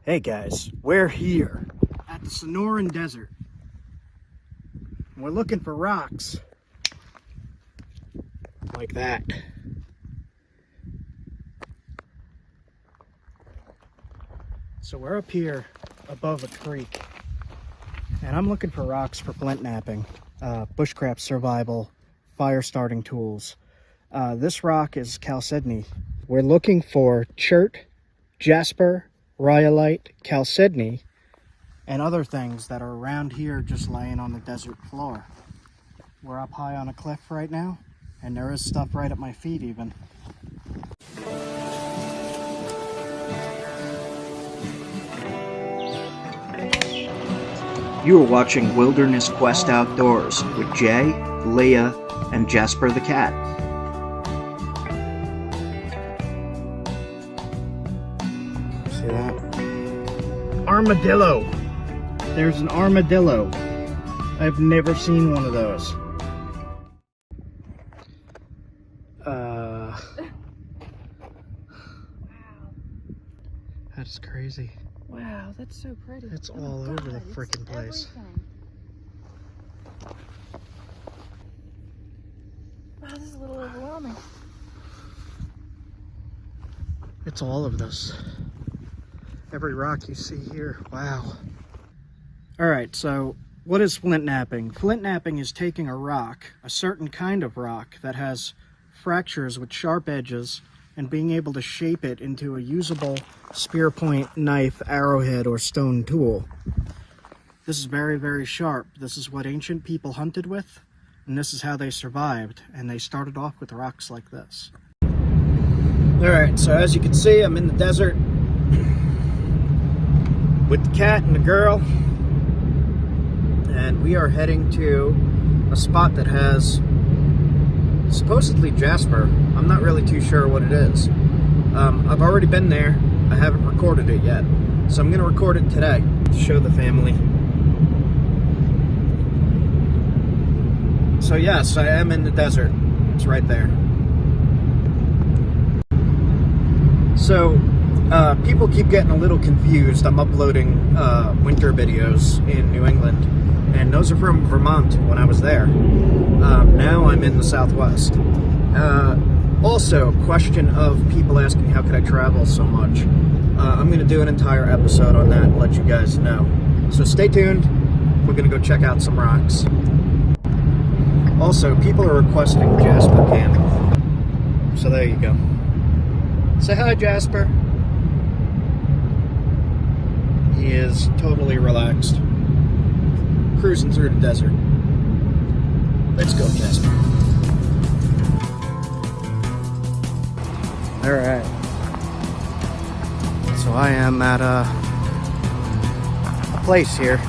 Hey guys, we're here at the Sonoran Desert. We're looking for rocks like that. So we're up here above a creek, and I'm looking for rocks for flint knapping, bushcraft survival, fire starting tools. This rock is chalcedony. We're looking for chert, jasper, rhyolite, chalcedony, and other things that are around here just laying on the desert floor. We're up high on a cliff right now, and there is stuff right at my feet even. You are watching Wilderness Quest Outdoors with Jay, Leah, and Jasper the cat. See that? Armadillo! There's an armadillo. I've never seen one of those. Wow. That's crazy. Wow, that's so pretty. It's all over the freaking place. Everything. Wow, this is a little overwhelming. It's all of this. Every rock you see here. Wow. Alright, so what is flint knapping? Flint knapping is taking a rock, a certain kind of rock that has fractures with sharp edges, and being able to shape it into a usable spear point, knife, arrowhead, or stone tool. This is very, very sharp. This is what ancient people hunted with, and this is how they survived, and they started off with rocks like this. Alright, so as you can see, I'm in the desert with the cat and the girl, and we are heading to a spot that has supposedly jasper. I'm not really too sure what it is. I've already been there. I haven't recorded it yet, so I'm going to record it today to show the family. So yes, I am in the desert. It's right there. So people keep getting a little confused. I'm uploading winter videos in New England, and those are from Vermont when I was there. Now I'm in the Southwest. Also, question of people asking how could I travel so much. I'm going to do an entire episode on that and let you guys know. So stay tuned. We're going to go check out some rocks. Also, people are requesting Jasper Cam. So there you go. Say hi, Jasper. He is totally relaxed, cruising through the desert. Let's go, Jasper. Alright. So I am at a place here.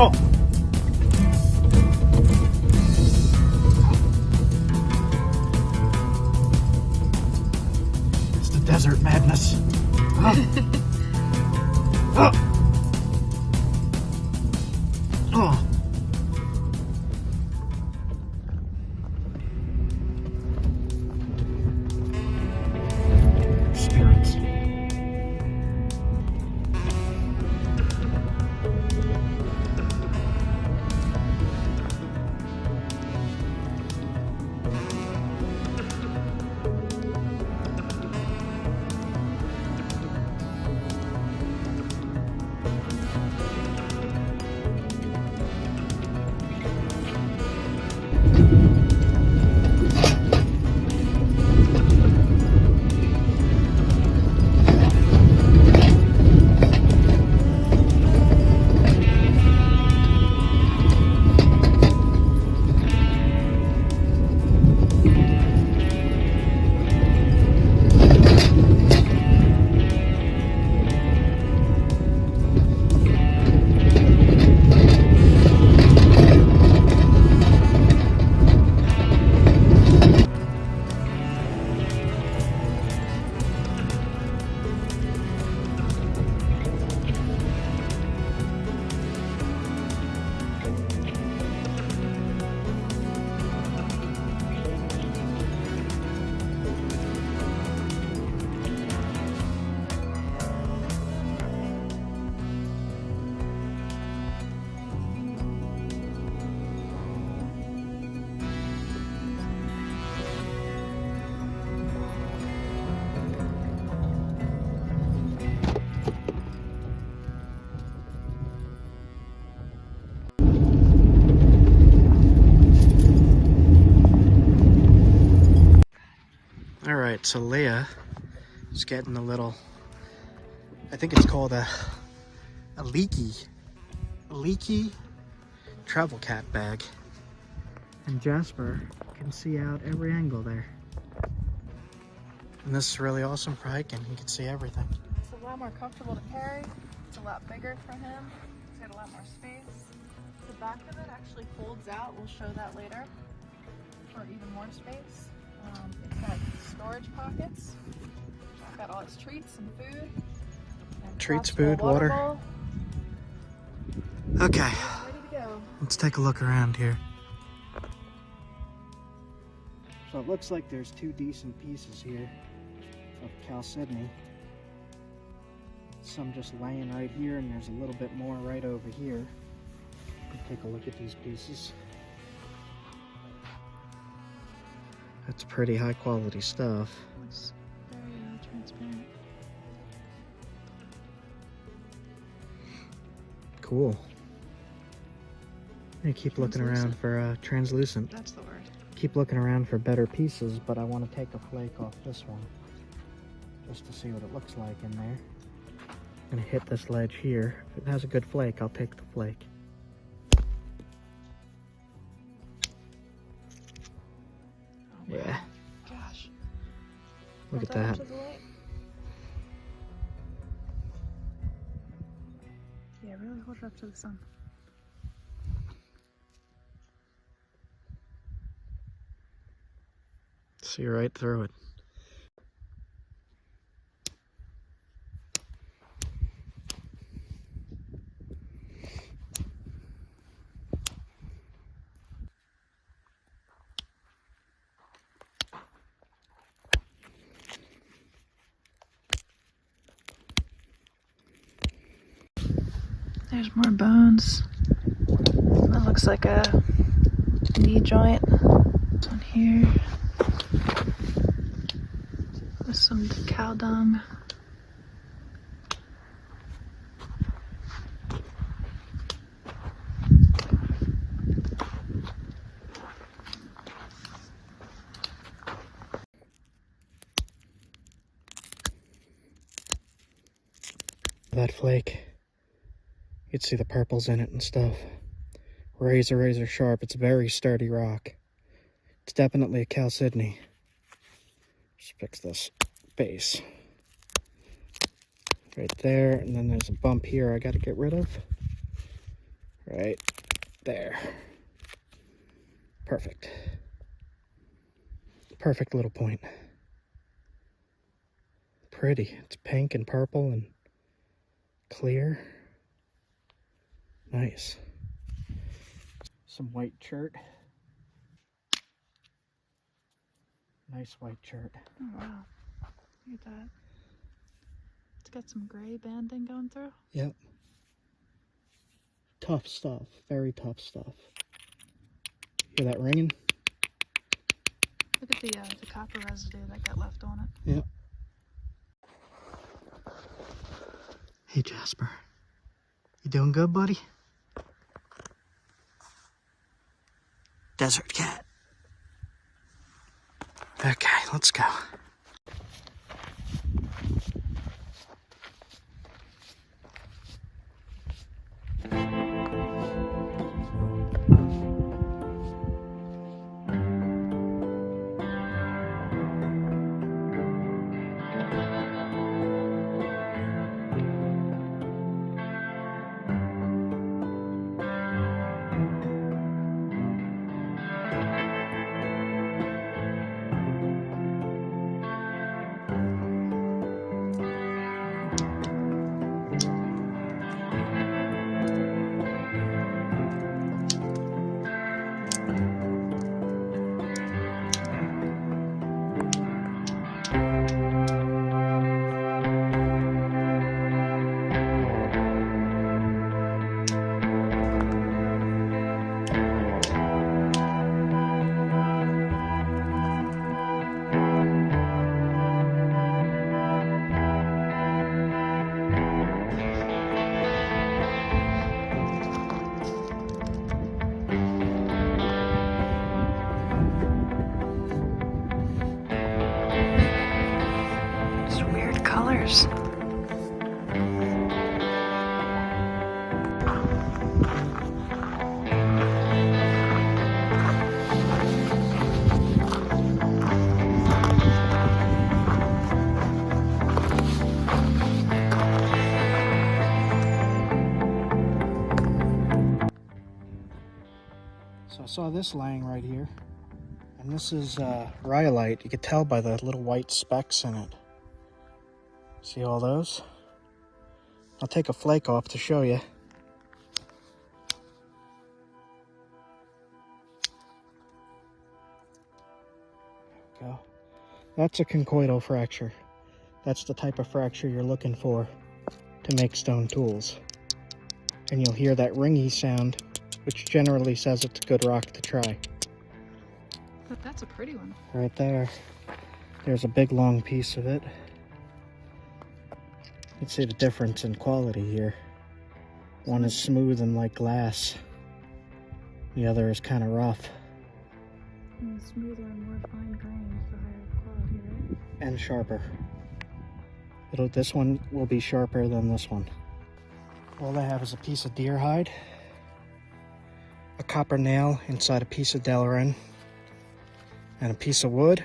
Oh! It's the desert madness. Oh! Oh! Oh! Spirits. Alright, so Leah is getting a little, I think it's called a leaky travel cat bag. And Jasper can see out every angle there. And this is really awesome for hiking. You can see everything. It's a lot more comfortable to carry. It's a lot bigger for him. He's got a lot more space. The back of it actually folds out. We'll show that later for even more space. It's got storage pockets. It's got all its treats and food. And Treats, collapsible food, water. bowl. Okay, Ready to go. let's take a look around here. So it looks like there's two decent pieces here of chalcedony. Some just laying right here, and there's a little bit more right over here. Take a look at these pieces. That's pretty high quality stuff. It's very transparent. Cool. I keep looking around for translucent. That's the word. Keep looking around for better pieces, but I want to take a flake off this one just to see what it looks like in there. I'm gonna hit this ledge here. If it has a good flake, I'll take the flake. Oh, Yeah. Gosh. Look Hold at that. up to the light. Yeah, really hold it up to the sun. See right through it. There's more bones. That looks like a knee joint. This one here. With some cow dung. That flake, you'd see the purples in it and stuff. Razor sharp. It's a very sturdy rock. It's definitely a chalcedony. Just fix this base right there, and then there's a bump here I got to get rid of. Right there. Perfect. Perfect little point. Pretty. It's pink and purple and clear. Nice. Some white chert. Nice white chert. Oh wow. Look at that. It's got some gray banding going through. Yep. Tough stuff. Very tough stuff. Hear that ringing? Look at the copper residue that got left on it. Yep. Hey Jasper. You doing good, buddy? Desert cat. Okay, let's go. saw this laying right here, and this is rhyolite. You could tell by the little white specks in it. See all those? I'll take a flake off to show you. There we go. That's a conchoidal fracture. That's the type of fracture you're looking for to make stone tools. And you'll hear that ringy sound, which generally says it's a good rock to try. But that's a pretty one. Right there. There's a big long piece of it. You can see the difference in quality here. One is smooth and like glass. The other is kind of rough. And smoother and more fine grained, the higher quality, right? And sharper. This one will be sharper than this one. All I have is a piece of deer hide, a copper nail inside a piece of delrin, and a piece of wood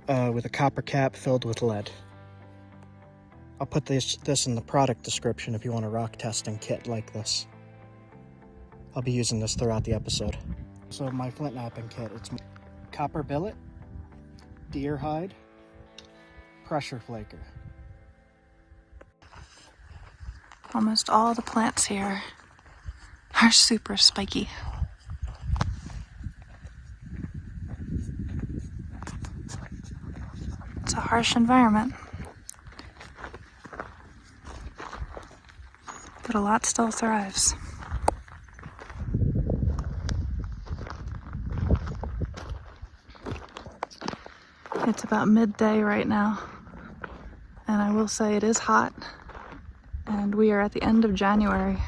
with a copper cap filled with lead. I'll put this in the product description if you want a rock testing kit like this. I'll be using this throughout the episode. So my flint knapping kit, it's copper billet, deer hide, pressure flaker. Almost all the plants here are super spiky. It's a harsh environment, but a lot still thrives. It's about midday right now, and I will say it is hot, and we are at the end of January.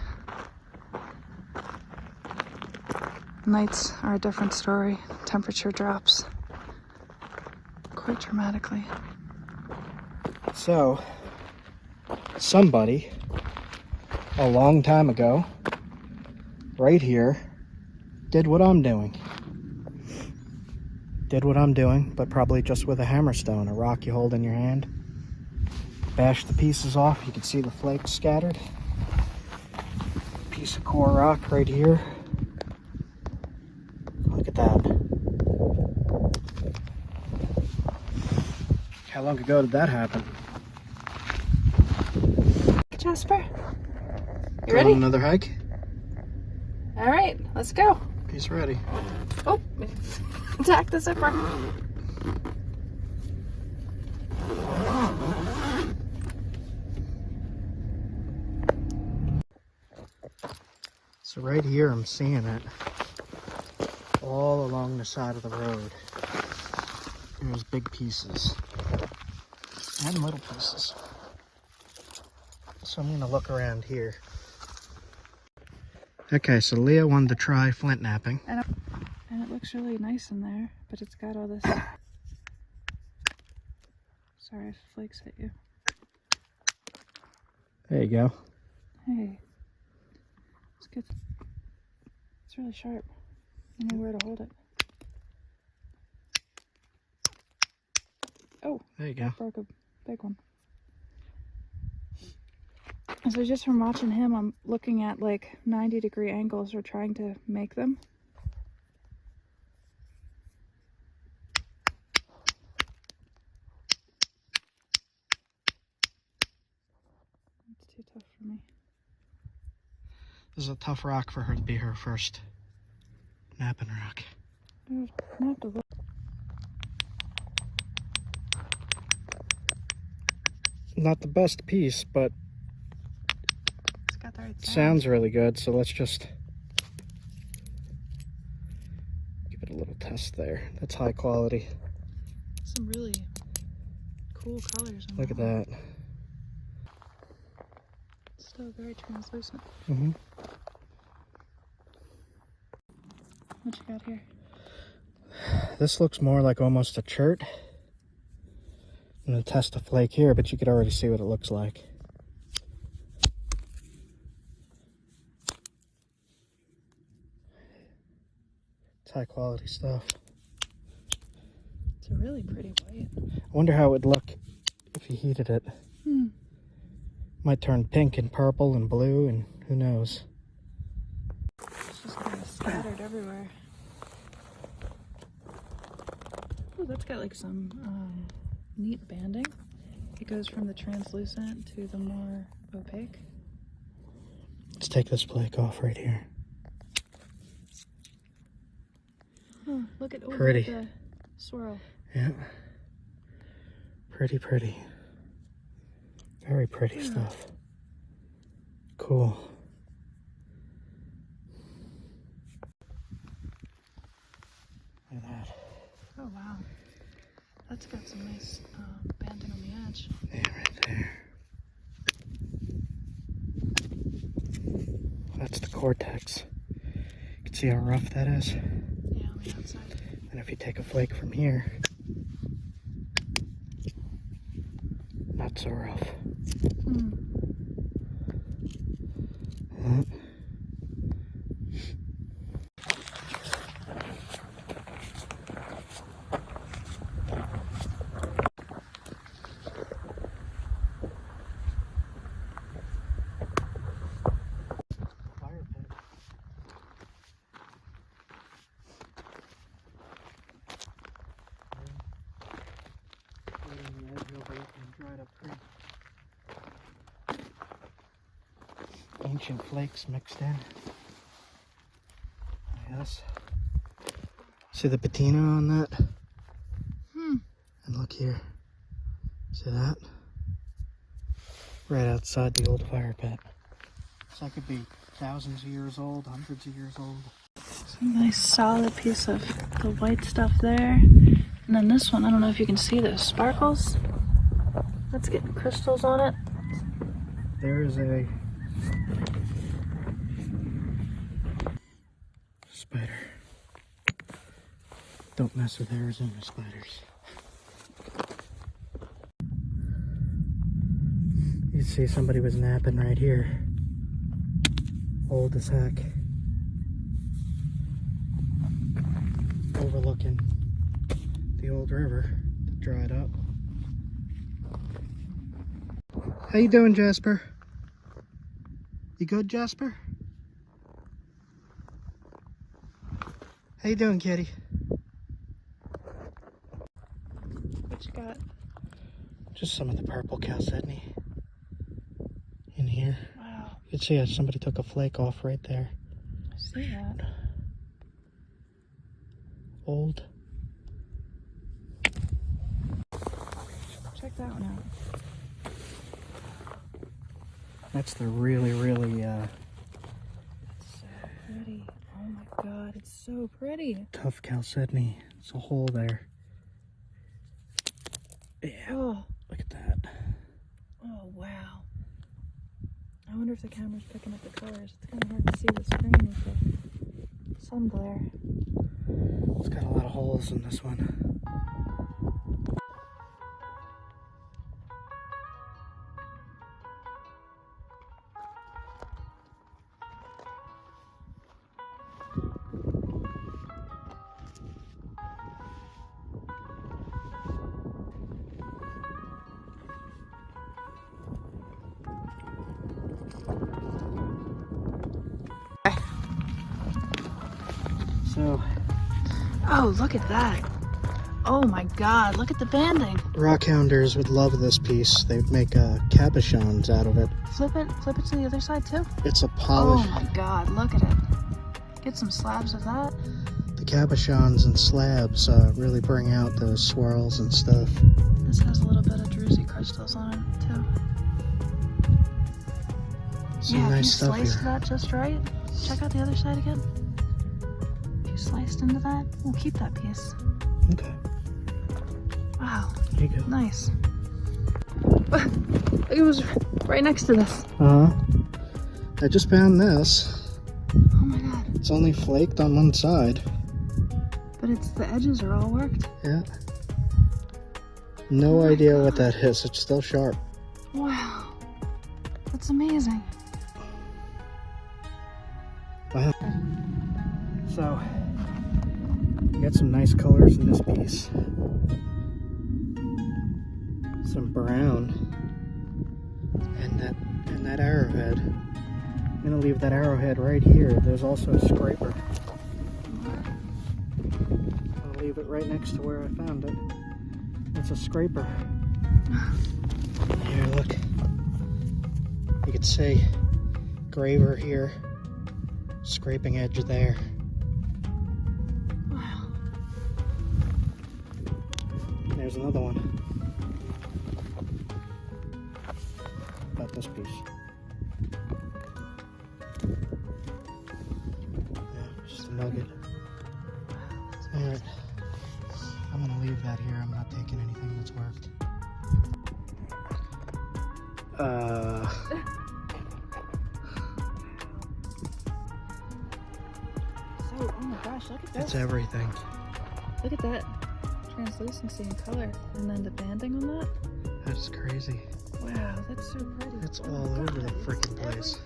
Nights are a different story. Temperature drops quite dramatically. So, somebody, a long time ago, right here, did what I'm doing. But probably just with a hammerstone, a rock you hold in your hand. Bash the pieces off. You can see the flakes scattered. Piece of core rock right here. Look at that. How long ago did that happen? Jasper, you Going ready? on another hike? All right, let's go. He's ready. Oh, attack the zipper. So right here I'm seeing it all along the side of the road. There's big pieces and little pieces. So I'm gonna look around here. Okay, so Leah wanted to try flint knapping. And it looks really nice in there, but it's got all this. Sorry if flakes hit you. There you go. Hey, it's good. It's really sharp. I know where to hold it. Oh, There you go. broke a big one. So just from watching him, I'm looking at like 90-degree angles or trying to make them. It's too tough for me. This is a tough rock for her to be her first knapping rock. Knappable. Not the best piece, but It's got the right sound. sounds really good, so let's just give it a little test there. That's high quality. Some really cool colors. Look at that. It's still very translucent. Mm-hmm. What you got here? This looks more like almost a chert. I'm going to test a flake here, but you could already see what it looks like. It's high quality stuff. It's a really pretty white. I wonder how it would look if you heated it. Might turn pink and purple and blue, and who knows. It's just kind of scattered everywhere. Ooh, that's got like some neat banding. It goes from the translucent to the more opaque. Let's take this flake off right here. Oh, look at Pretty. The swirl. Yeah. Pretty, pretty. Very pretty stuff. Cool. Look at that. Oh wow. That's got some nice banding on the edge. Yeah, right there. That's the cortex. You can see how rough that is. Yeah, on the outside. And if you take a flake from here, not so rough. Ancient flakes mixed in. Yes. See the patina on that? And look here. See that? Right outside the old fire pit. So that could be thousands of years old, hundreds of years old. Some nice solid piece of the white stuff there. And then this one, I don't know if you can see those sparkles. That's getting crystals on it. There is a spider. Don't mess with Arizona spiders. You see somebody was napping right here. Old as heck. Overlooking the old river that dried up. How you doing, Jasper? You good, Jasper? How you doing, kitty? What you got? Just some of the purple chalcedony in here. Wow. You can see how somebody took a flake off right there. I see that. Old. Check that one out. That's the really, really It's so pretty. Oh my god, it's so pretty. tough chalcedony. It's a hole there. Yeah, Oh, look at that. oh wow. I wonder if the camera's picking up the colors. It's kind of hard to see the screen with the sun glare. It's got a lot of holes in this one. So, Oh, look at that. Oh my god, look at the banding. rockhounders would love this piece. They'd make cabochons out of it. Flip it to the other side too. It's a polish. Oh my god, look at it. Get some slabs of that. The cabochons and slabs really bring out those swirls and stuff. This has a little bit of druzy crystals on it too. Some yeah, nice if you stuff sliced here. that just right, check out the other side again. If you sliced into that, we'll keep that piece. Okay, Wow, there you go. nice. It was right next to this. I just found this. Oh my god. It's only flaked on one side. But the edges are all worked. Yeah. No idea what that is. It's still sharp. Wow. That's amazing. Wow. So, you got some nice colors in this piece. Some brown. And that arrowhead. I'm gonna leave that arrowhead right here. There's also a scraper. I'm gonna leave leave it right next to where I found it. It's a scraper. Here, look. You could see graver here, scraping edge there. Wow. There's another one. About this piece. Yeah, just a nugget. Alright. I'm gonna leave that here. I'm not taking anything that's worked. So, oh my gosh, look at this. It's everything. Look at that translucency and color. And then the banding on that. That's crazy. Wow, that's so pretty. It's all over the freaking place.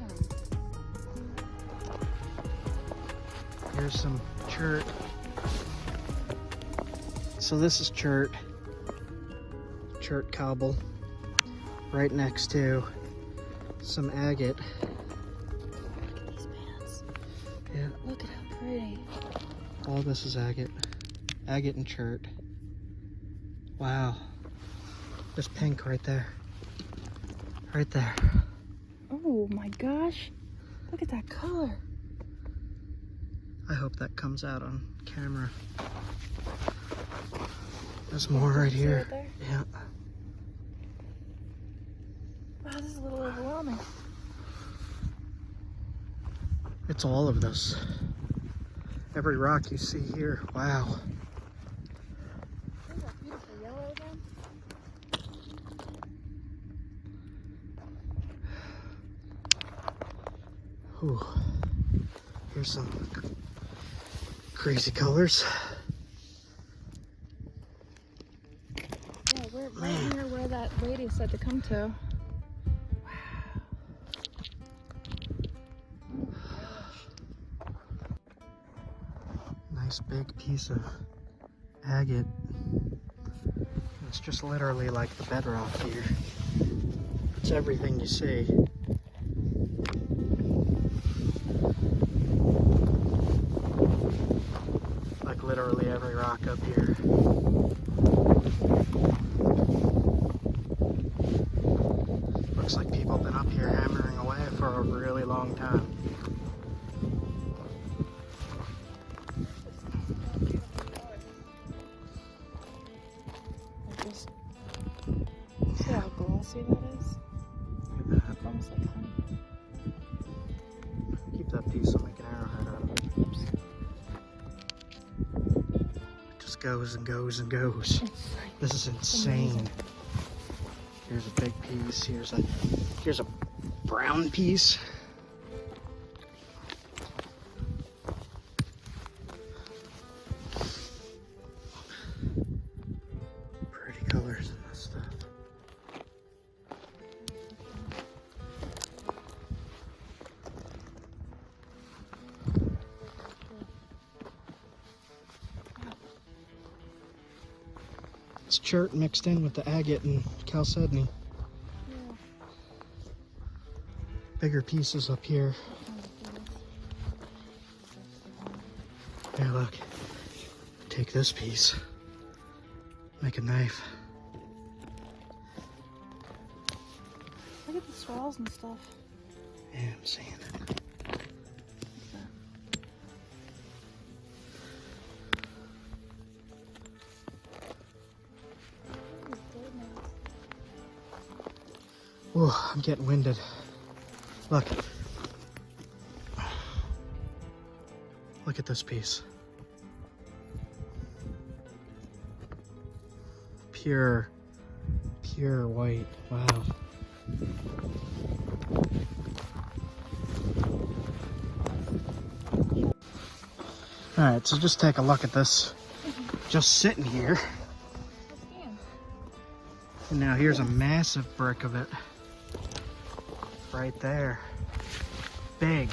Here's some chert. So this is chert cobble, right next to some agate. These bands. Yeah. Look at how pretty. All this is agate and chert. Wow. There's pink right there. Right there. Oh my gosh. Look at that color. I hope that comes out on camera. There's more right here. Right there? Yeah. Wow, this is a little overwhelming. It's all of this. Every rock you see here. Wow. Isn't that beautiful yellow again? Ooh. Here's some crazy colors. Yeah, we're right near where that lady said to come to. Wow. Oh my gosh. Nice big piece of agate. It's just literally like the bedrock here. It's everything you see. Like literally every rock up here. Looks like people have been up here hammering away for a really long time. Just see how glossy that is? Look at that. It's almost like honey. Keep that piece, I'll make an arrowhead out of it. Oops. It just goes and goes and goes. This is insane. Amazing. Here's a big piece. Here's a brown piece. Pretty colors in this stuff. It's chert mixed in with the agate and chalcedony. Yeah. Bigger pieces up here. Here, look. Take this piece. Make a knife. Look at the swells and stuff. Yeah, I'm seeing it. Oh, I'm getting winded. Look. Look at this piece. Pure white. Wow. Alright, so just take a look at this. Just sitting here. And now here's a massive brick of it. Right there. Big.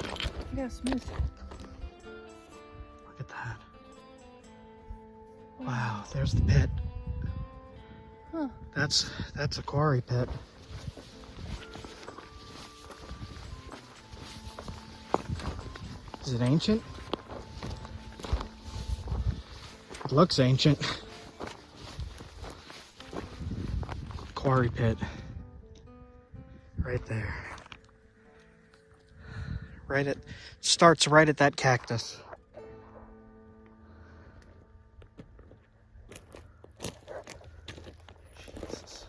Look how smooth. Look at that. Wow, there's the pit. Huh. That's a quarry pit. Is it ancient? Looks ancient. Quarry pit. Right there. Starts right at that cactus. Jesus.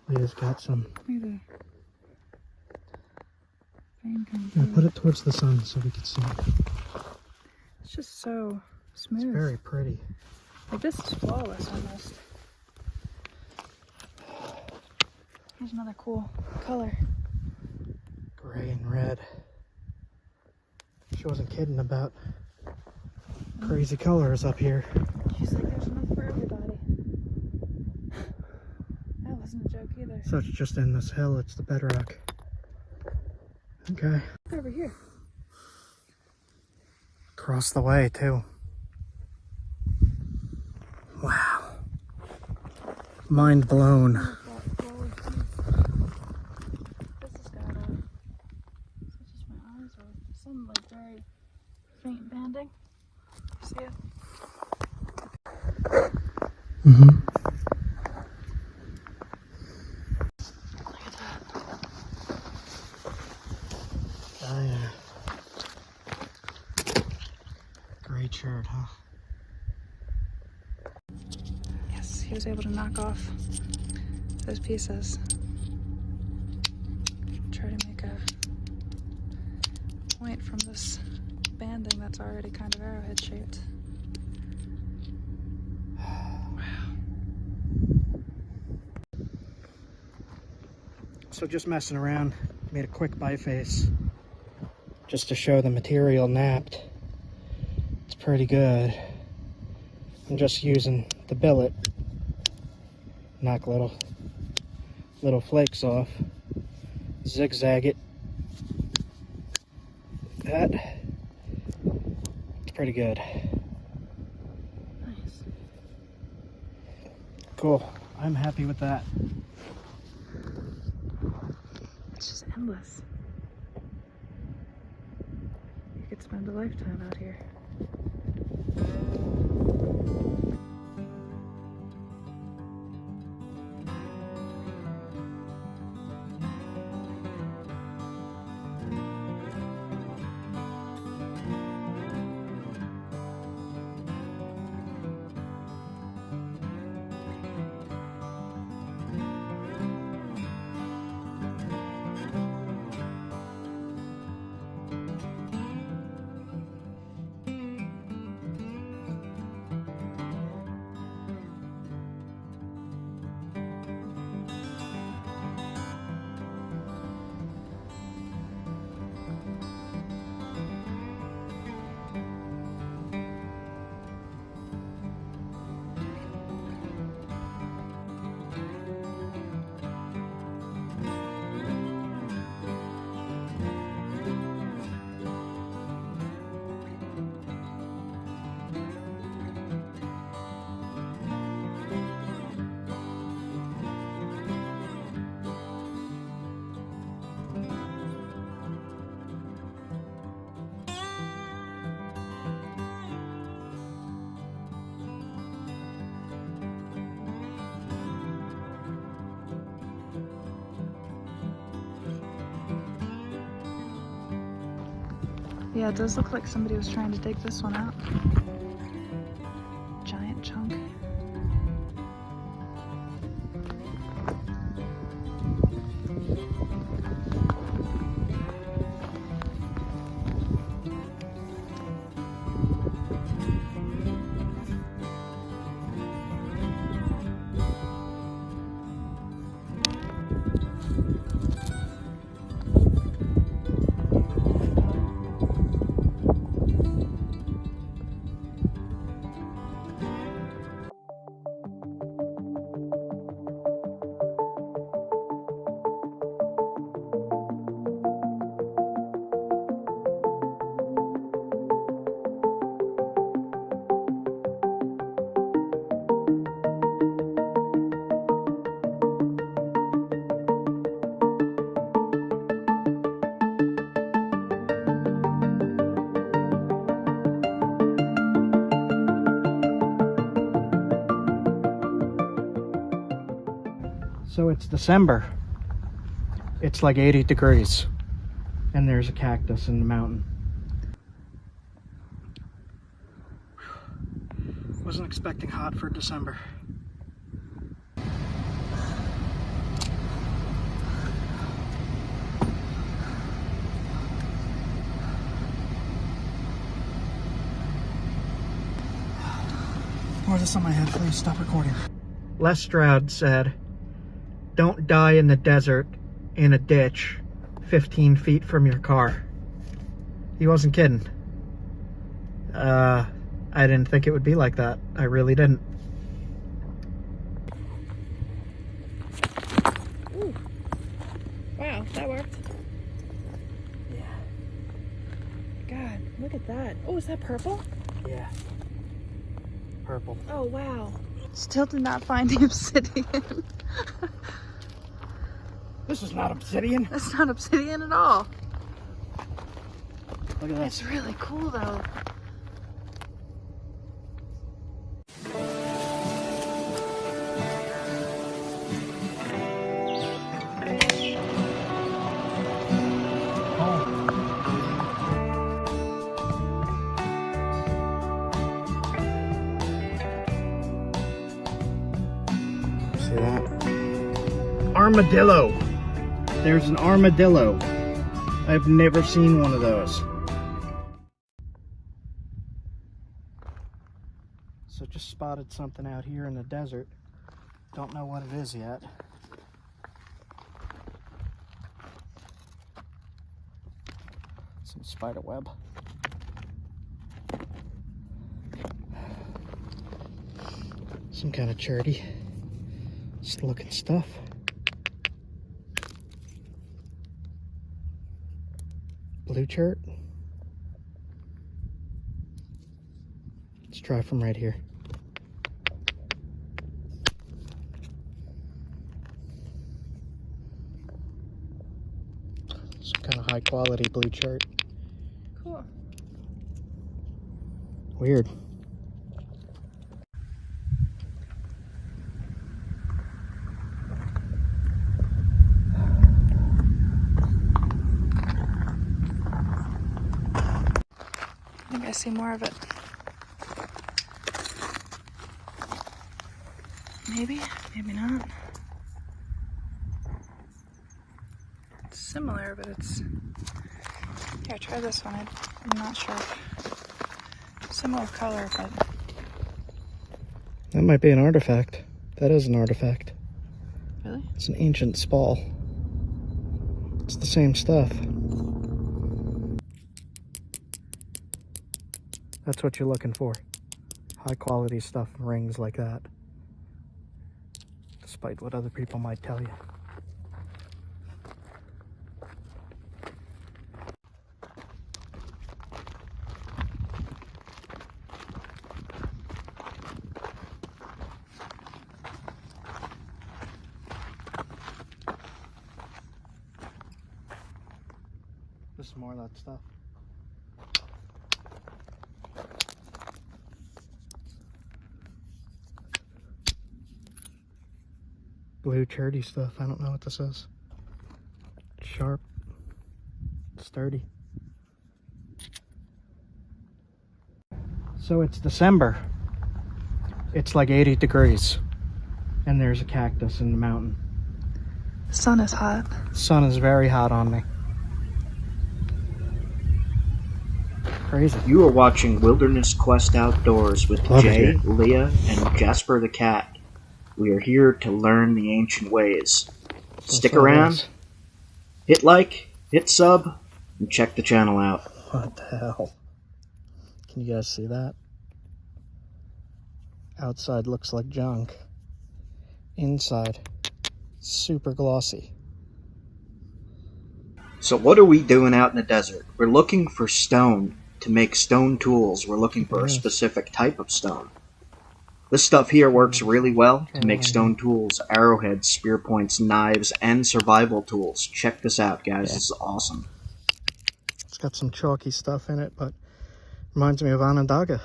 Leah's got some. Yeah, put it towards the sun so we can see it. It's just so smooth. It's very pretty. Like this is flawless almost. Here's another cool color. Gray and red. She wasn't kidding about crazy colors up here. She's like, there's enough for everybody. That wasn't a joke either. So it's just in this hill, it's the bedrock. Okay. Look over here. Across the way, too. Wow. Mind blown. This has got is it just my eyes or some like very faint banding? See it? Mm-hmm. Look at that. Oh, yeah. Great Chert, huh? Yes, he was able to knock off those pieces. Try to make a point from this banding that's already kind of arrowhead shaped. So just messing around, made a quick biface just to show the material napped. It's pretty good. I'm just using the billet, knock little flakes off, zigzag it. That, it's pretty good. Nice. Cool, I'm happy with that. It's just endless. You could spend a lifetime out here. Yeah, it does look like somebody was trying to dig this one out. Giant chunk. So it's December. It's like 80 degrees. And there's a cactus in the mountain. Wasn't expecting hot for December. Pour this on my head, please. Stop recording. Les Stroud said, "Don't die in the desert in a ditch 15 feet from your car." He wasn't kidding. I didn't think it would be like that. I really didn't. Ooh. Wow, that worked. Yeah. God, look at that. Oh, is that purple? Yeah. Purple. Oh, wow. Still did not find the obsidian. This is not obsidian. That's not obsidian at all. Look at It's this. really cool though. See that? Armadillo. There's an armadillo. I've never seen one of those. So just spotted something out here in the desert. Don't know what it is yet. Some spider web. Some kind of cherty. Just looking stuff. Blue chert. Let's try from right here. Some kind of high quality blue chert. Cool. Weird. I think I see more of it. Maybe, maybe not. It's similar, but it's... Here, try this one. I'm not sure. Similar color, but... That might be an artifact. That is an artifact. Really? It's an ancient spall. It's the same stuff. That's what you're looking for. High quality stuff, rings like that. Despite what other people might tell you. This is more of that stuff. Blue cherty stuff. I don't know what this is. Sharp. Sturdy. So it's December. It's like 80 degrees. And there's a cactus in the mountain. The sun is hot. The sun is very hot on me. Crazy. You are watching Wilderness Quest Outdoors with Love it Jay, here. Leah, and Jasper the Cat. We are here to learn the ancient ways. Stick around, hit like, hit sub, and check the channel out. What the hell? Can you guys see that? Outside looks like junk. Inside, super glossy. So what are we doing out in the desert? We're looking for stone to make stone tools. We're looking for a specific type of stone. This stuff here works really well to make stone tools, arrowheads, spear points, knives, and survival tools. Check this out, guys. Yeah. This is awesome. It's got some chalky stuff in it, but reminds me of Onondaga.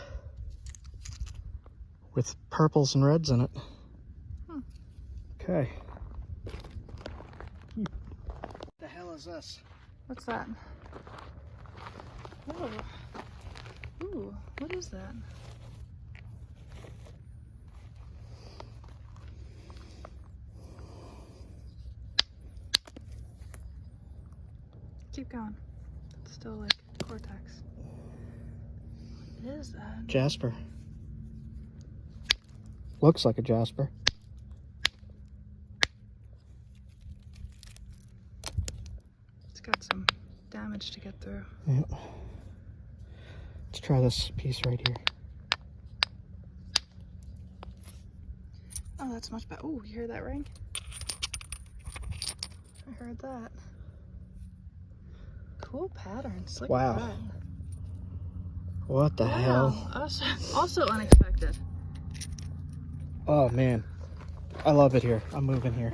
With purples and reds in it. Okay. is this? What's that? Oh. Ooh, what is that? Keep going. It's still like cortex. What is that? Jasper. Looks like a jasper. It's got some damage to get through. Yeah. Let's try this piece right here. Oh, that's much better. Oh, you hear that ring? I heard that. Cool patterns. Look Wow. at that. What the hell? Also unexpected. Oh man, I love it here. I'm moving here.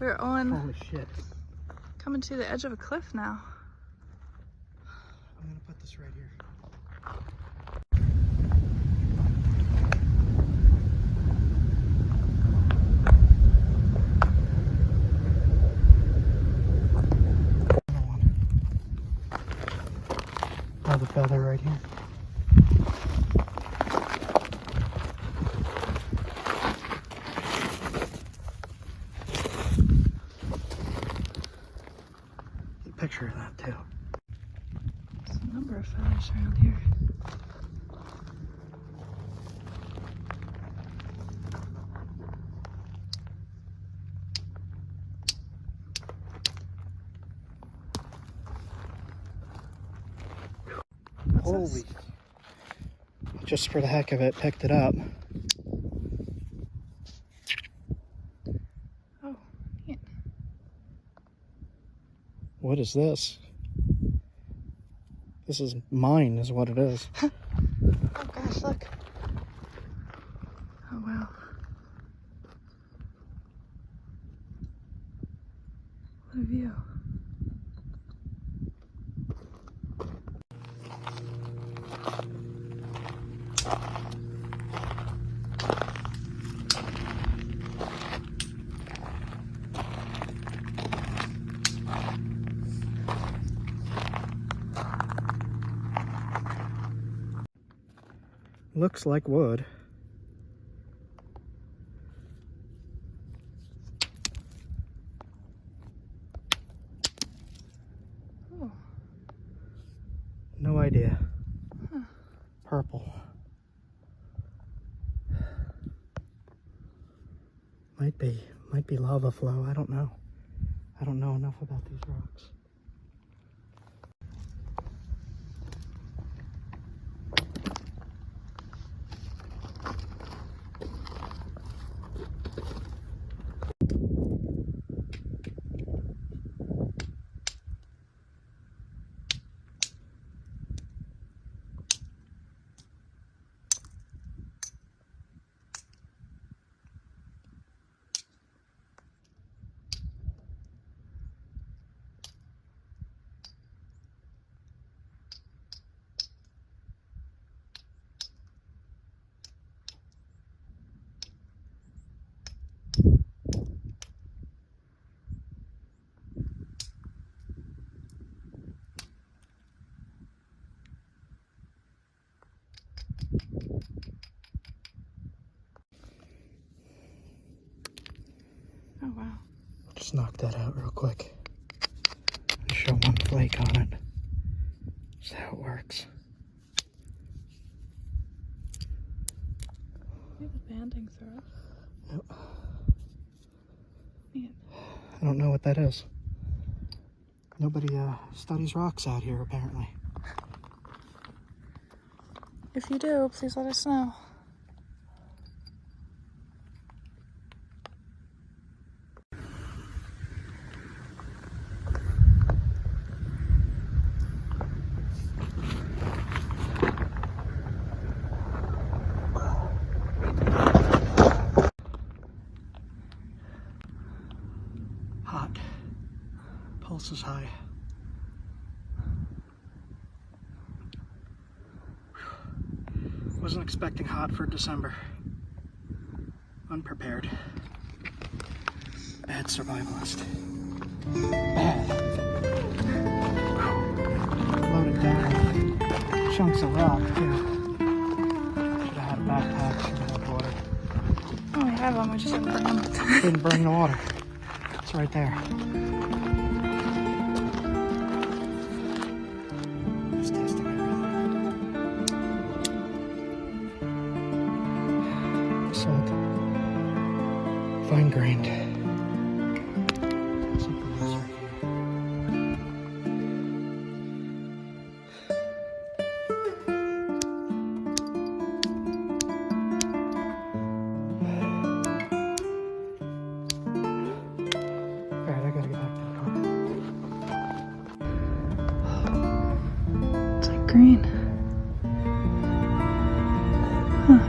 We're on. Holy shit. Coming to the edge of a cliff now. I'm gonna put this right here. Another feather right here. Get a picture of that too. There's a number of feathers around here. Holy. Just for the heck of it, picked it up. Oh, yeah. What is this? This is mine, is what it is. Oh gosh, look. Oh wow. What a view. Looks like wood. Oh. No idea. Huh. Purple. Might be lava flow. I don't know. I don't know enough about these rocks. Oh wow. Just knock that out real quick and show one flake on it. That's how it works. We have a banding through it. Yep. Man. I don't know what that is. Nobody studies rocks out here, apparently. If you do, please let us know. Hot. Pulse is high. Wasn't expecting hot for December. Unprepared. Bad survivalist. bad. Loaded down with chunks of rock too. Should have had a backpack, should have had water. Oh, we have one, we just didn't bring them. Didn't bring the water. It's right there. Just testing everything. Salt. Fine grained. Something else right here. Alright, I gotta get back to the car. It's like green. Huh.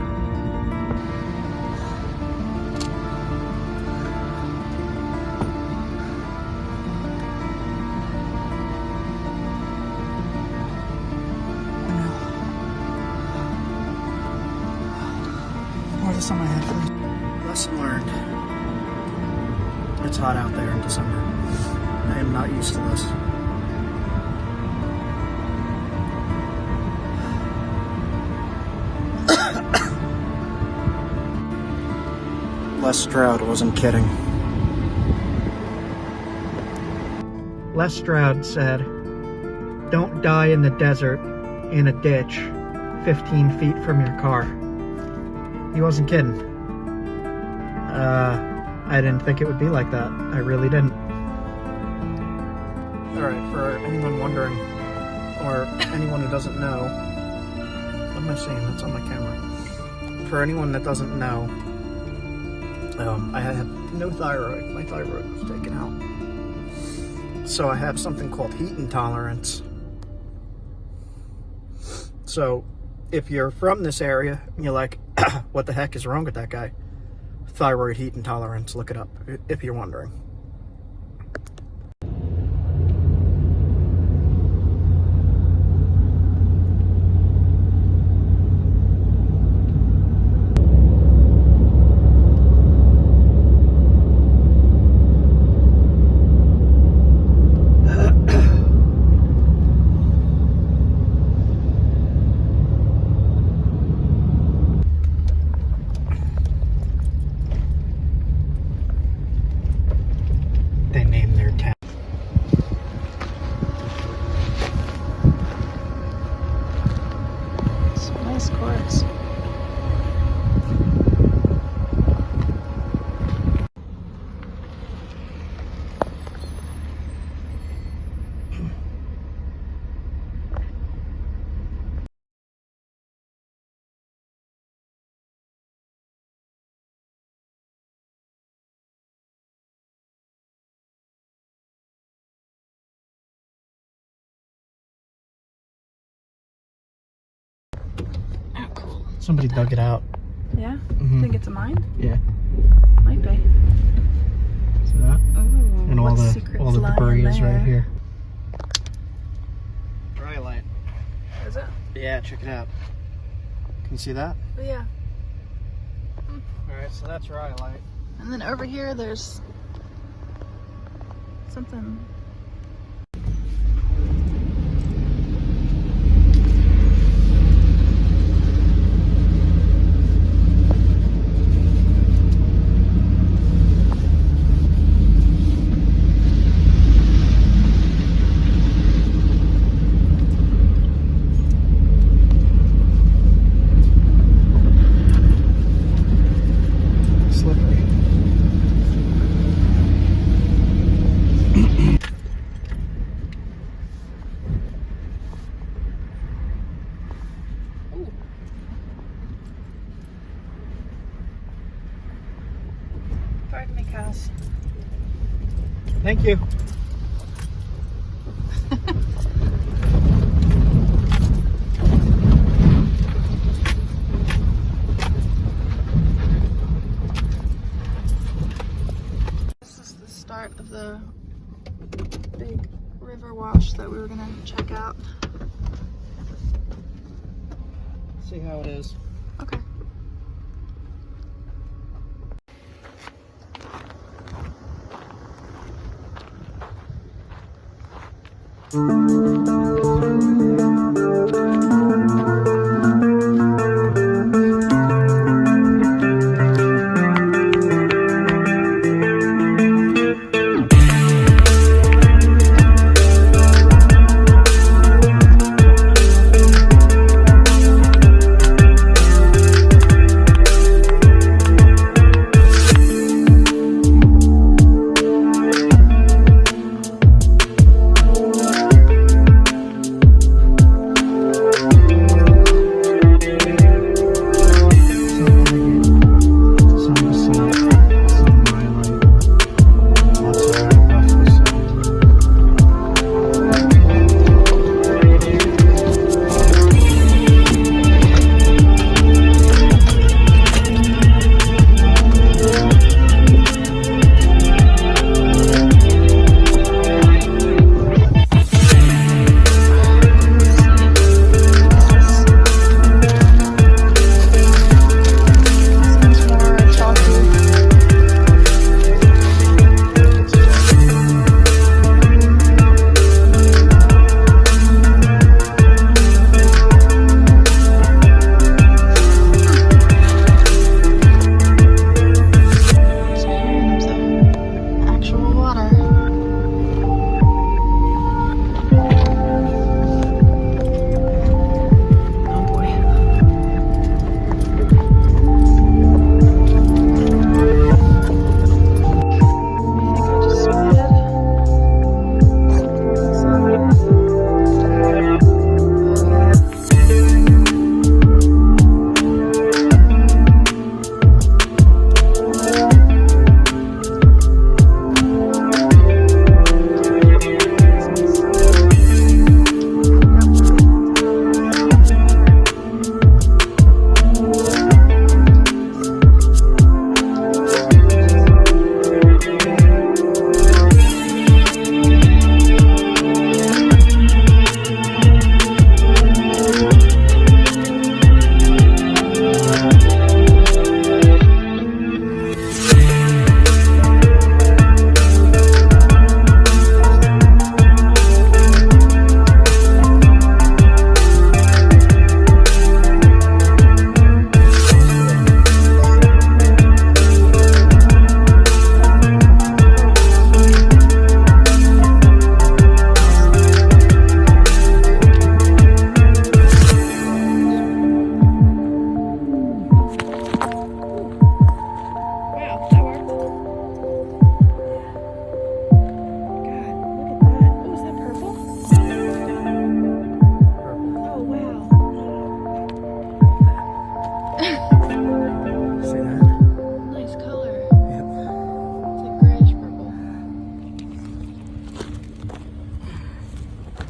More this on my head, please. Lesson learned. It's hot out there in December. I am not used to this. Les Stroud wasn't kidding. Les Stroud said, "Don't die in the desert in a ditch 15 feet from your car." He wasn't kidding. I didn't think it would be like that. I really didn't. Alright, for anyone wondering, or anyone who doesn't know, what am I saying? That's on my camera. For anyone that doesn't know, I have no thyroid. My thyroid was taken out. So I have something called heat intolerance. So if you're from this area and you're like, what the heck is wrong with that guy? Thyroid heat intolerance, look it up if you're wondering. They named their town. Some nice chords. Oh, cool. Somebody dug it out. Yeah? Mhm. Think it's a mine? Yeah. Might be. See that? Ooh, And all what the secrets lie debris in is right there? here. Dry light. Is it? Yeah, check it out. Can you see that? Oh, yeah. Alright, so that's rhyolite. And then over here, there's something. Slippery. Pardon me, Cass. Thank you. This is the start of the big river wash that we were gonna check out. See how it is. Okay.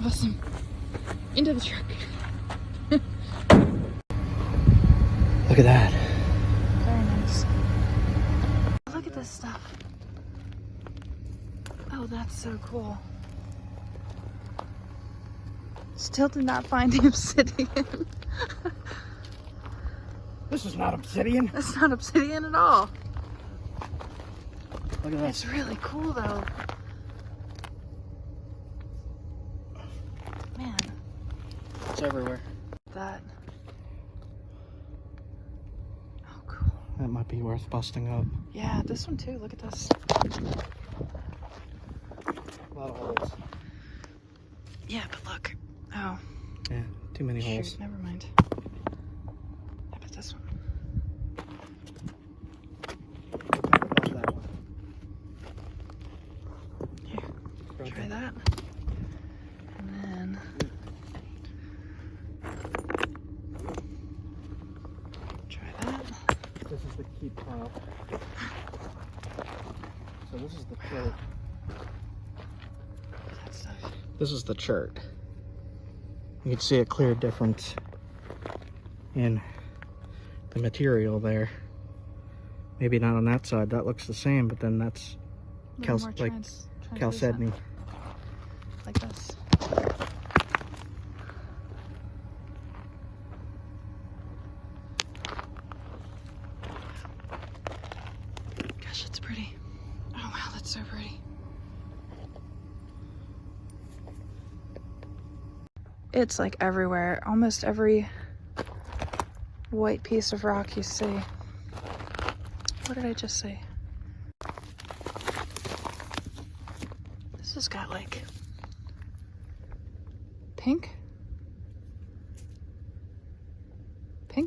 Awesome. Into the truck. Look at that. Very nice. Look at this stuff. Oh, that's so cool. Still did not find the obsidian. This is not obsidian. That's not obsidian at all. Look at that. It's really cool though. Man. It's everywhere. That. Oh, cool. That might be worth busting up. Yeah, this one too. Look at this. A lot of holes. Yeah, but look. Oh. Yeah, too many holes. Shoot, never mind. I bet this one. Above that one. Here, try that. And then. Try that. This is the keep pile. So this is the chert. That stuff. This is the chert. You can see a clear difference in the material there. Maybe not on that side. That looks the same, but then that's chalcedony. Like this. Gosh, it's pretty. Oh wow, that's so pretty. It's like everywhere. Almost every white piece of rock you see. What did I just say? This has got like pink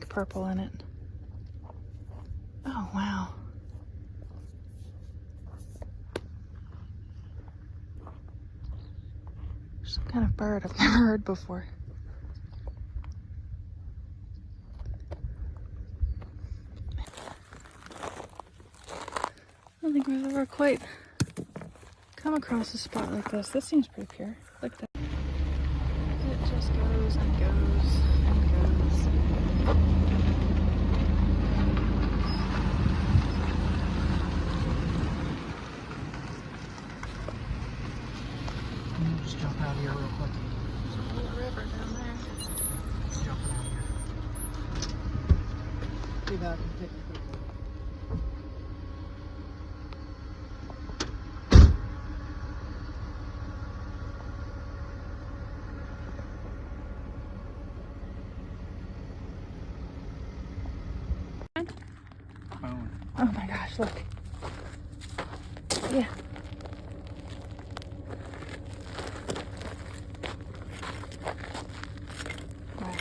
purple in it. Oh wow. Some kind of bird I've never heard before. I don't think we've ever quite come across a spot like this. This seems pretty pure. Look at that. It just goes and goes and goes. Just jump out here real quick. There's a little river down there. Jump out here. Be back and take a quick look. Oh my gosh, look. Yeah. Wow.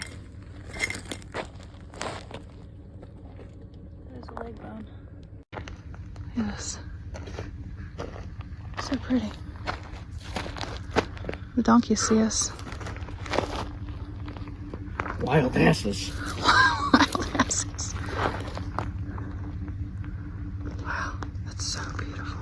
There's a leg bone. Look at this. So pretty. The donkeys see us. Wild asses. Wild asses. Wow, that's so beautiful.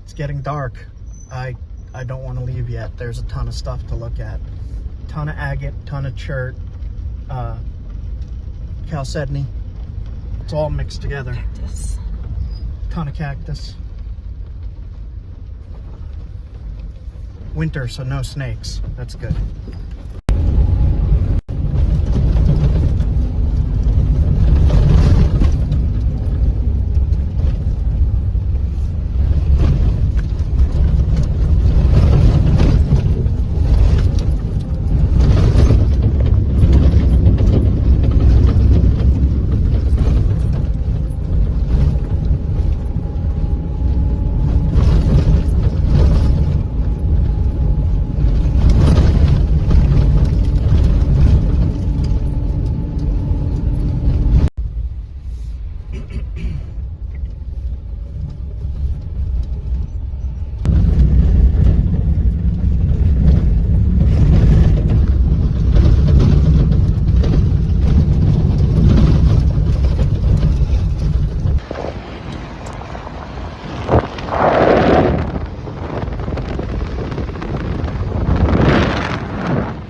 It's getting dark. I don't want to leave yet. There's a ton of stuff to look at. Ton of agate, ton of chert, chalcedony. It's all mixed together. Cactus. Ton of cactus. Winter, so no snakes. That's good.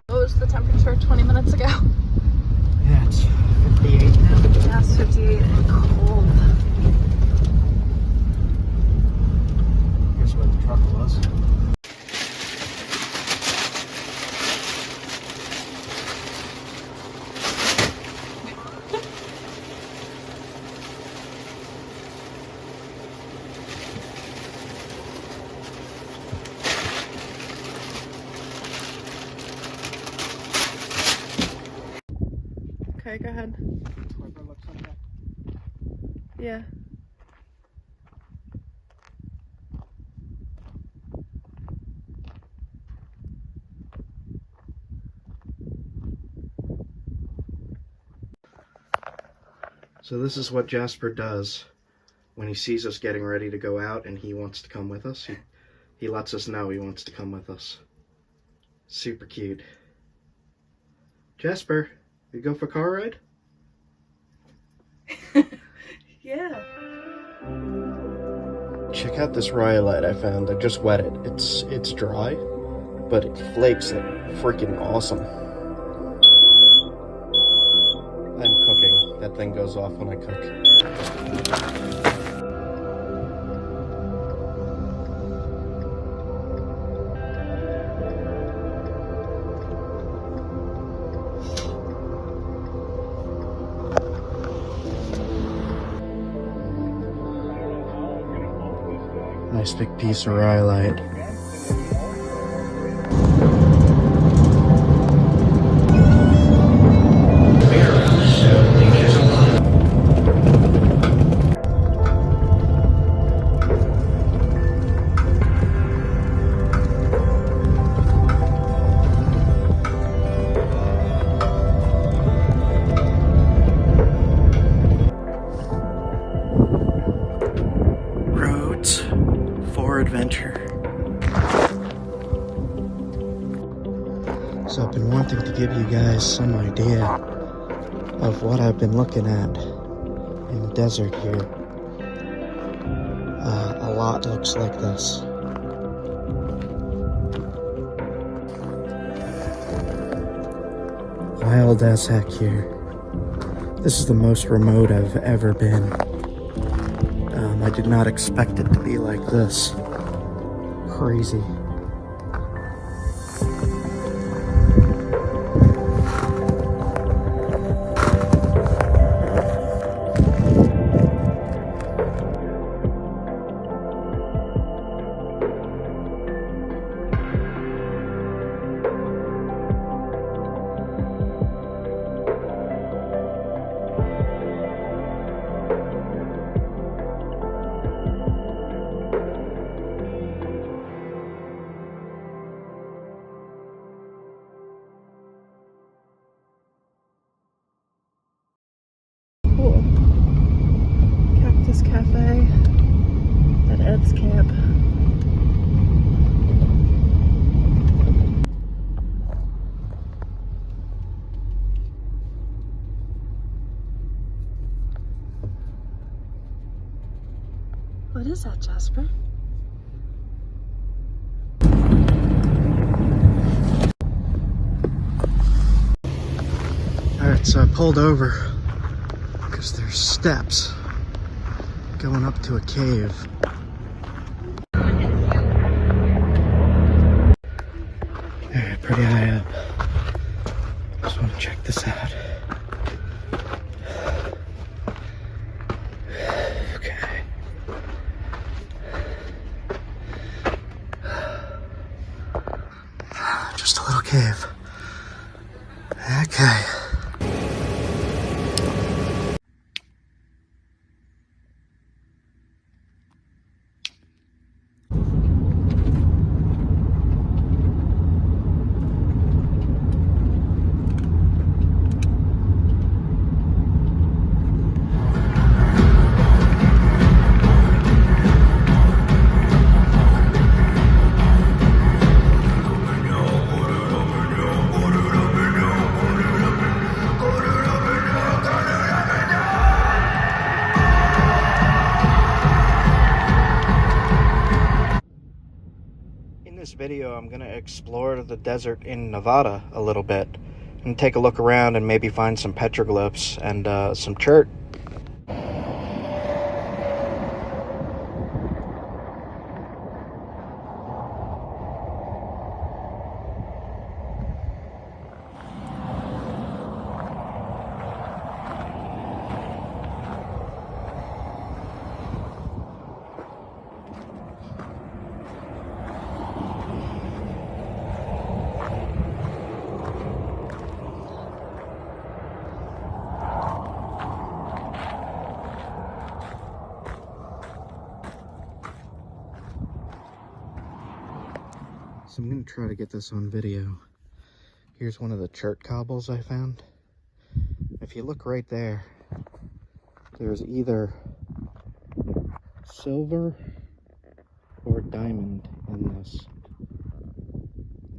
What was the temperature 20 minutes ago? Yeah, it's 58 now. Yeah, it's 58 and cold. Here's where the truck was. Okay, go ahead. Whoever looks like that. Yeah. So this is what Jasper does when he sees us getting ready to go out and he wants to come with us. He lets us know he wants to come with us. Super cute. Jasper, you go for a car ride? Yeah. Check out this rhyolite I found. I just wet it. It's dry, but it flakes like freaking awesome. I'm cooking. That thing goes off when I cook. Nice big piece of rhyolite. Roads for adventure. So I've been wanting to give you guys some idea of what I've been looking at in the desert here. A lot looks like this. Wild as heck here. This is the most remote I've ever been. I did not expect it to be like this. Crazy. Cool. Cactus Cafe at Ed's camp. What is that, Jasper? Alright, so I pulled over because there's steps going up to a cave. Alright, pretty high up. Just want to check this out. Okay. Just a little cave. Okay. In this video, I'm going to explore the desert in Nevada a little bit and take a look around and maybe find some petroglyphs and some chert. So I'm going to try to get this on video. Here's one of the chert cobbles I found. If you look right there, there's either silver or diamond in this.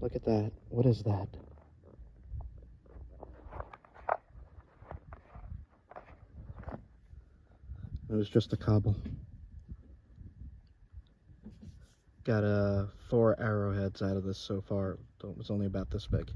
Look at that. What is that? It was just a cobble. Got 4 arrowheads out of this so far. It was only about this big.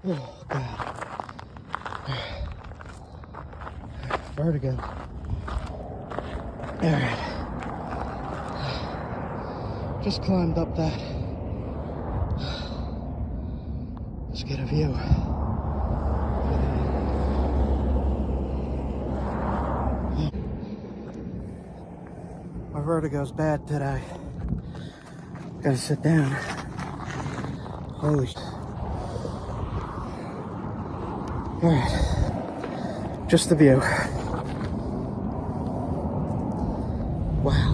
Oh, God. Vertigo. Alright. Just climbed up that. Let's get a view. My vertigo's bad today. Gotta sit down. Holy shit. Alright. Just the view. Wow.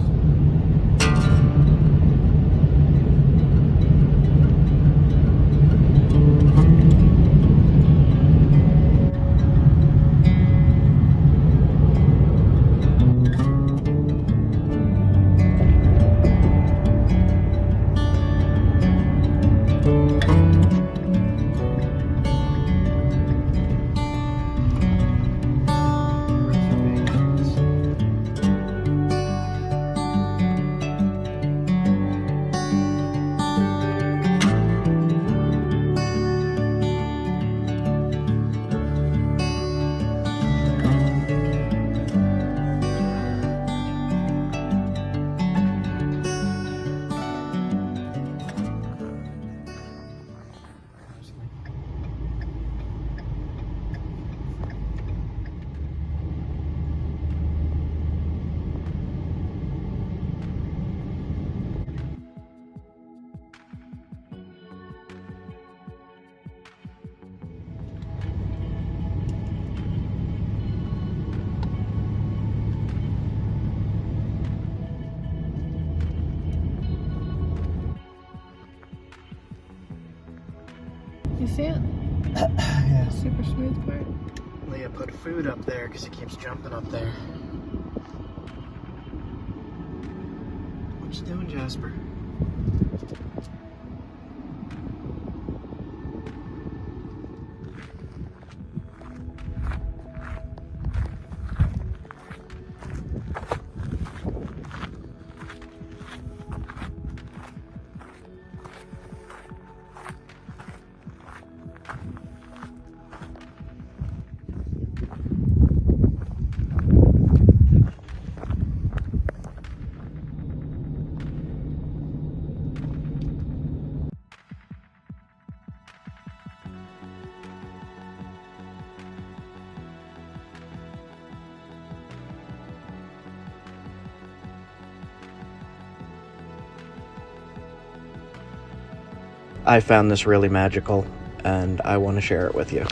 You see it? Yeah. Super smooth part. Leah put food up there because he keeps jumping up there. What you doing, Jasper? I found this really magical, and I want to share it with you.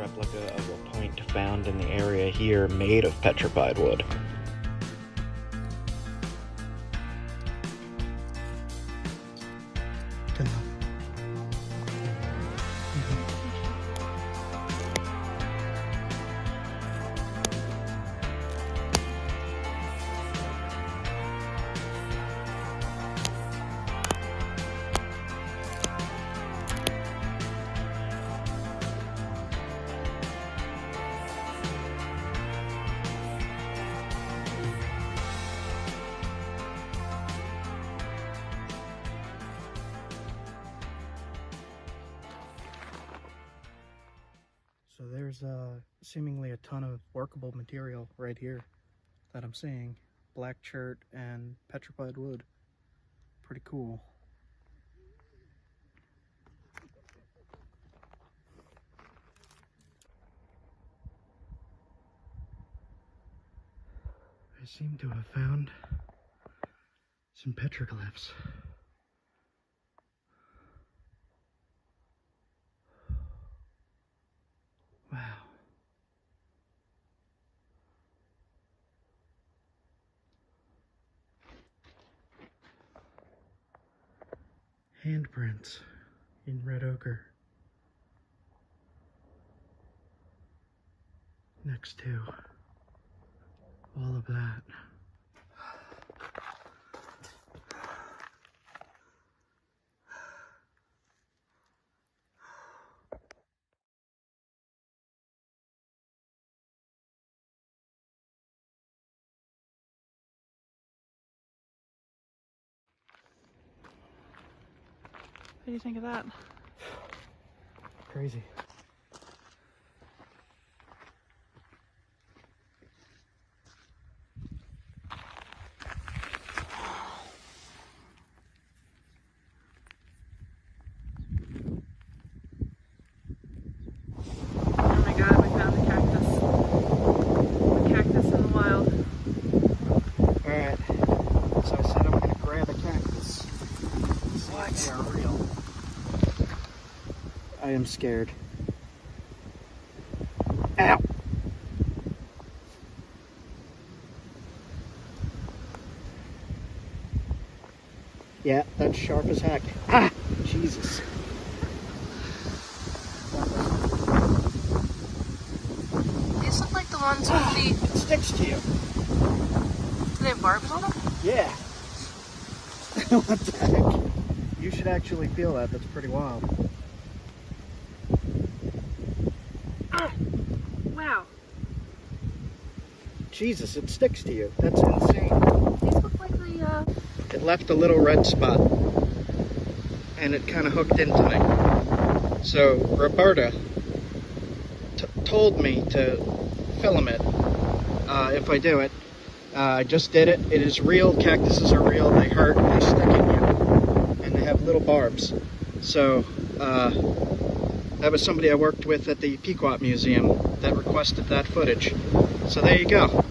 replica of a point found in the area here made of petrified wood. So there's seemingly a ton of workable material right here that I'm seeing. Black chert and petrified wood. Pretty cool. I seem to have found some petroglyphs. Wow. Handprints in red ochre next to all of that. What do you think of that? Crazy. Oh my god, we found the cactus. The cactus in the wild. Alright, so I said I'm gonna grab a cactus. See if they are real. I am scared. Ow! Yeah, that's sharp as heck. Ah! Jesus. These look like the ones with the... It sticks to you. Do they have barbs on them? Yeah. What the heck? You should actually feel that. That's pretty wild. Wow. Jesus, it sticks to you. That's insane. These look like the, It left a little red spot. And it kind of hooked into me. So, Roberta told me to film it if I do it. I just did it. It is real. Cactuses are real. They hurt. They stick in you. And they have little barbs. So, that was somebody I worked with at the Pequot Museum that requested that footage. So there you go.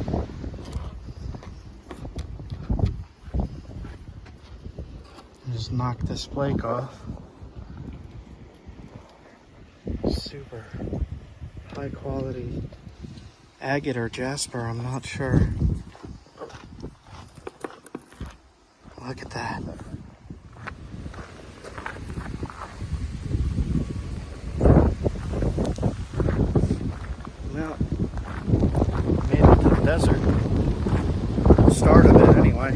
Just knock this flake off. Super high quality agate or jasper, I'm not sure. Look at that. Well, made it to the desert. Start of it anyway.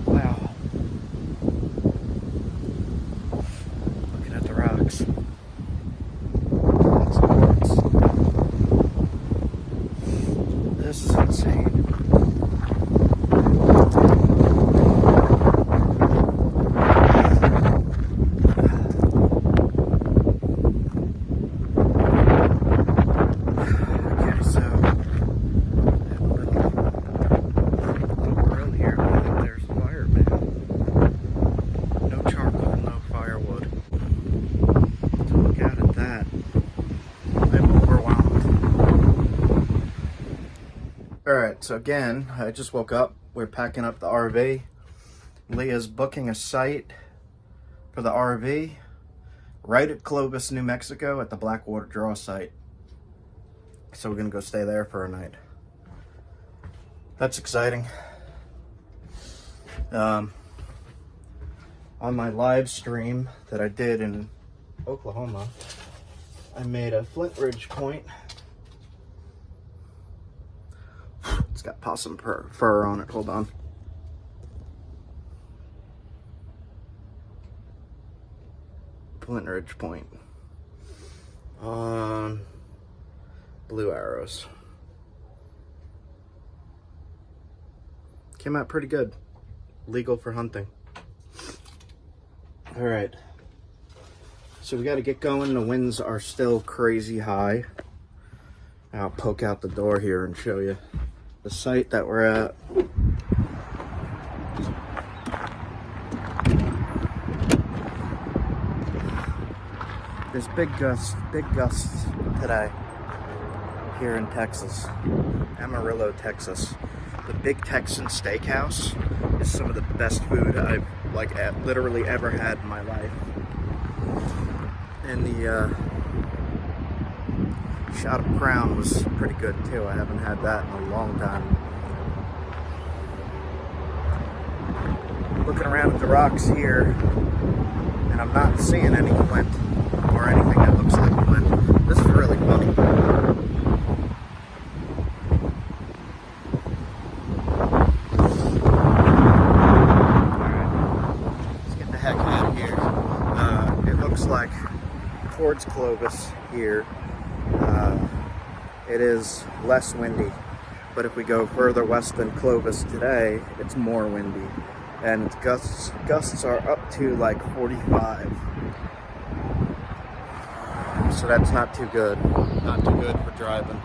Wow. Looking at the rocks. That's quartz. This is insane. Alright, so again, I just woke up. We're packing up the RV. Leah's booking a site for the RV right at Clovis, New Mexico at the Blackwater Draw site. So we're gonna go stay there for a night. That's exciting. On my live stream that I did in Oklahoma, I made a flint ridge point. It's got possum fur on it. Hold on. Flint ridge point on blue arrows. Came out pretty good. Legal for hunting. All right. So we got to get going. The winds are still crazy high. I'll poke out the door here and show you the site that we're at. There's big gusts today here in Texas, Amarillo, Texas. The Big Texan Steakhouse is some of the best food I've literally ever had in my life. And the shot of Crown was pretty good too. I haven't had that in a long time. Looking around at the rocks here, and I'm not seeing any flint or anything that looks like flint. This is really funny. Like towards Clovis here, it is less windy, but if we go further west than Clovis today, it's more windy, and gusts are up to like 45, so that's not too good for driving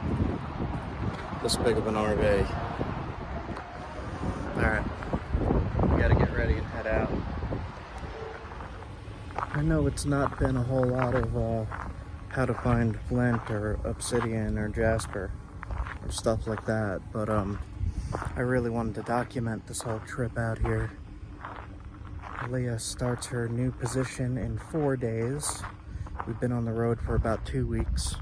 this big of an RV. All right, we gotta get ready and head out. I know it's not been a whole lot of how to find flint or obsidian or jasper or stuff like that, but I really wanted to document this whole trip out here. Leah starts her new position in 4 days. We've been on the road for about 2 weeks,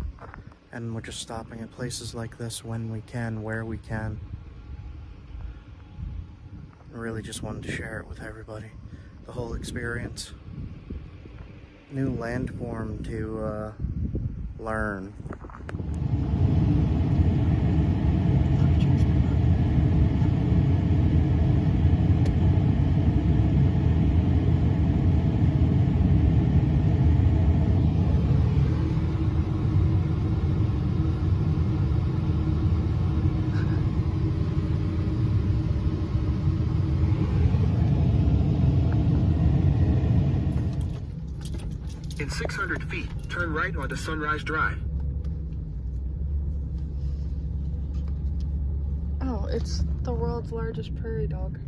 and we're just stopping at places like this when we can, where we can. I really just wanted to share it with everybody, the whole experience. New landform to learn. In 600 feet, turn right onto Sunrise Drive. Oh, it's the world's largest prairie dog.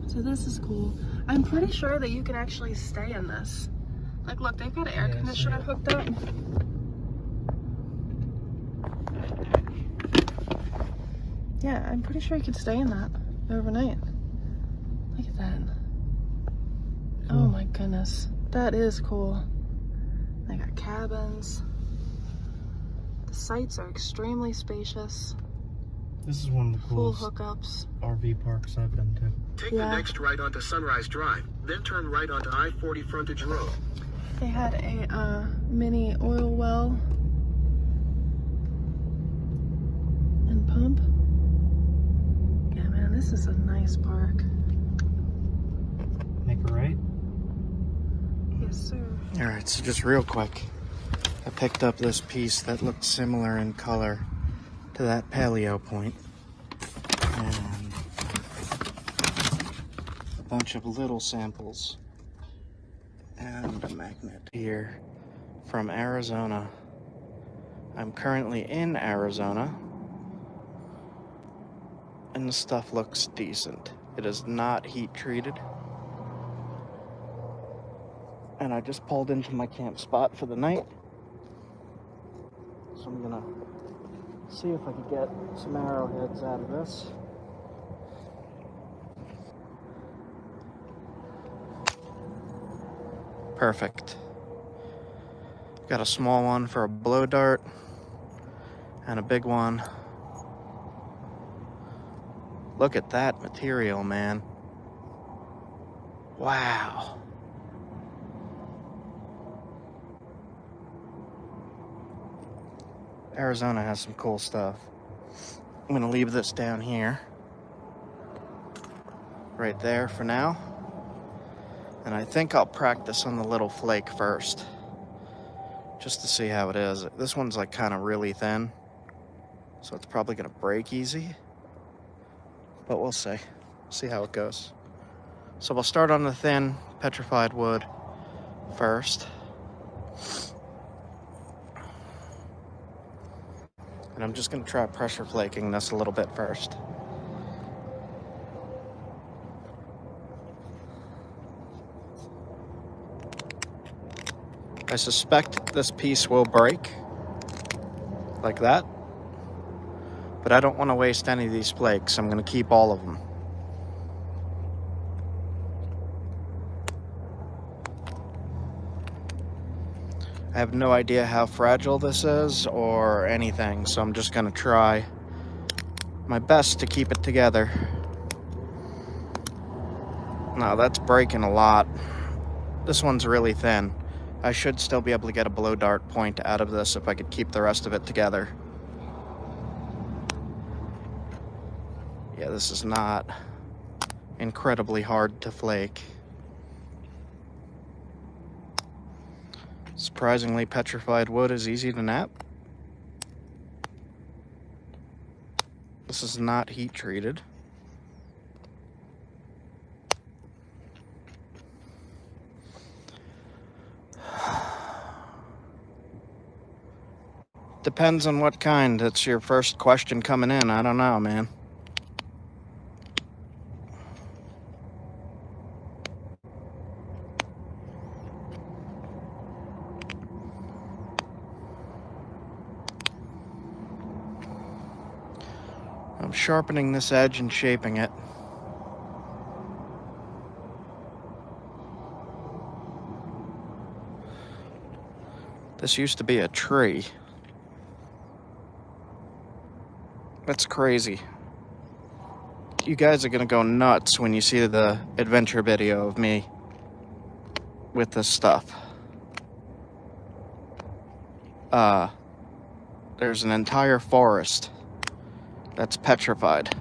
So this is cool. I'm pretty sure that you can actually stay in this. Like, look, they've got an air conditioner hooked up. Yeah, I'm pretty sure you could stay in that overnight. Look at that. Cool. Oh my goodness. That is cool. They got cabins. The sites are extremely spacious. This is one of the Full coolest hookups. RV parks I've been to. Take the next right onto Sunrise Drive, then turn right onto I-40 Frontage Road. They had a mini oil well and pump. Yeah, man, this is a nice park. Make a right? Yes, sir. All right, so just real quick, I picked up this piece that looked similar in color to that paleo point, and a bunch of little samples, and a magnet here from Arizona. I'm currently in Arizona, and the stuff looks decent. It is not heat treated. And I just pulled into my camp spot for the night. So I'm gonna see if I can get some arrowheads out of this. Perfect. Got a small one for a blow dart and a big one. Look at that material, man. Wow. Arizona has some cool stuff. I'm gonna leave this down here, right there for now. And I think I'll practice on the little flake first, just to see how it is. This one's like kind of really thin, so it's probably gonna break easy, but we'll see. See how it goes. So we'll start on the thin petrified wood first. And I'm just gonna try pressure flaking this a little bit first. I suspect this piece will break, like that. But I don't want to waste any of these flakes. I'm gonna keep all of them. I have no idea how fragile this is or anything, so I'm just gonna try my best to keep it together. No, that's breaking a lot. This one's really thin. I should still be able to get a blow dart point out of this if I could keep the rest of it together. Yeah, this is not incredibly hard to flake. Surprisingly, petrified wood is easy to knap. This is not heat treated. Depends on what kind. It's your first question coming in. I don't know, man. I'm sharpening this edge and shaping it. This used to be a tree. That's crazy. You guys are gonna go nuts when you see the adventure video of me with this stuff. There's an entire forest that's petrified.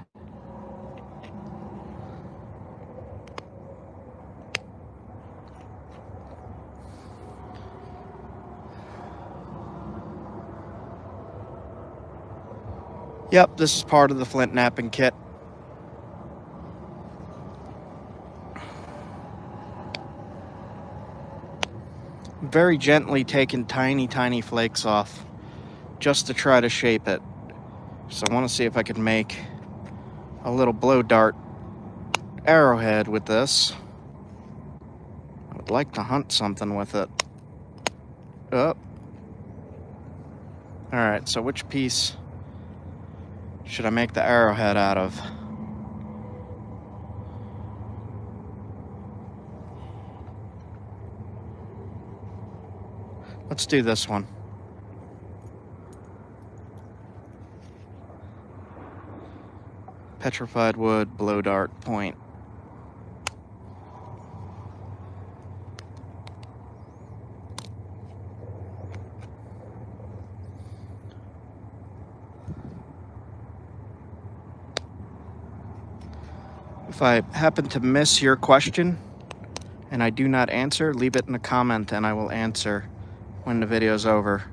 Yep, this is part of the Flintknapping kit. Very gently taking tiny flakes off just to try to shape it. So I want to see if I can make a little blow dart arrowhead with this. I would like to hunt something with it. Oh. Alright, so which piece should I make the arrowhead out of? Let's do this one. Petrified wood, blow dart, point. If I happen to miss your question and I do not answer, leave it in a comment and I will answer when the video's over.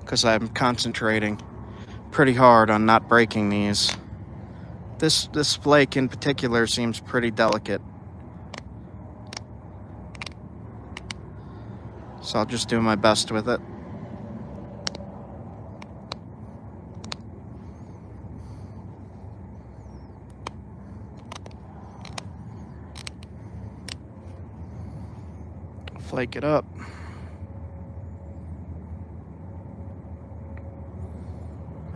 Because I'm concentrating pretty hard on not breaking these. This flake in particular seems pretty delicate. So I'll just do my best with it. Flake it up.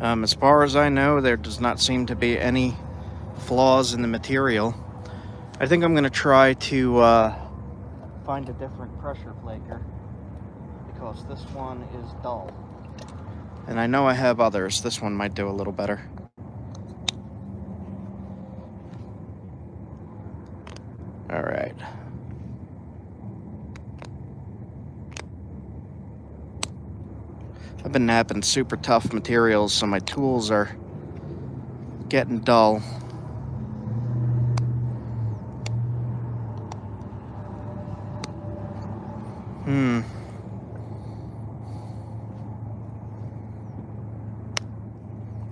As far as I know, there does not seem to be any flaws in the material. I think I'm going to try to find a different pressure flaker, because this one is dull. And I know I have others. This one might do a little better. All right. I've been knapping super tough materials, so my tools are getting dull.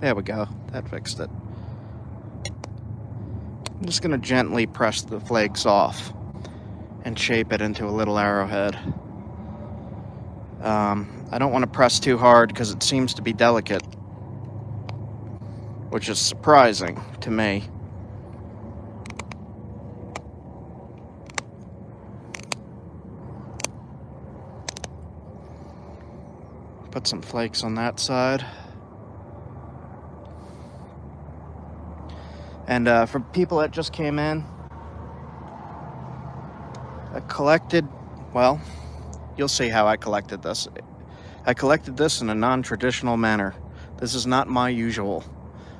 There we go. That fixed it. I'm just going to gently press the flakes off and shape it into a little arrowhead. I don't want to press too hard because it seems to be delicate, which is surprising to me. Put some flakes on that side. And for people that just came in, I collected, well, you'll see how I collected this. I collected this in a non-traditional manner. This is not my usual,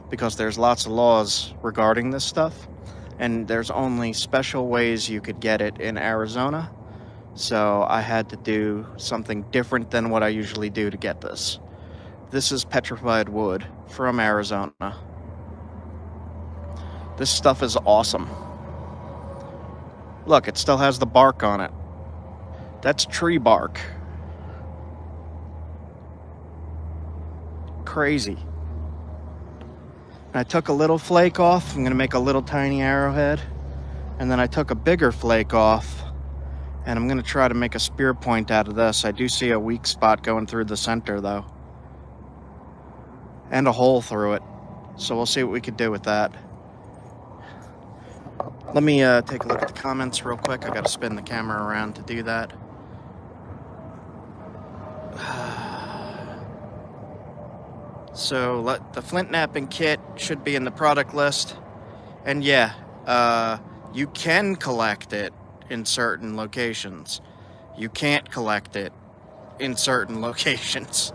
because there's lots of laws regarding this stuff, and there's only special ways you could get it in Arizona. So I had to do something different than what I usually do to get this. This is petrified wood from Arizona. This stuff is awesome. Look, it still has the bark on it. That's tree bark. Crazy. And I took a little flake off. I'm going to make a little tiny arrowhead. And then I took a bigger flake off. And I'm going to try to make a spear point out of this. I do see a weak spot going through the center, though. And a hole through it. So we'll see what we could do with that. Let me take a look at the comments real quick. I got to spin the camera around to do that. So the Flintknapping kit should be in the product list. And yeah, you can collect it in certain locations. You can't collect it in certain locations.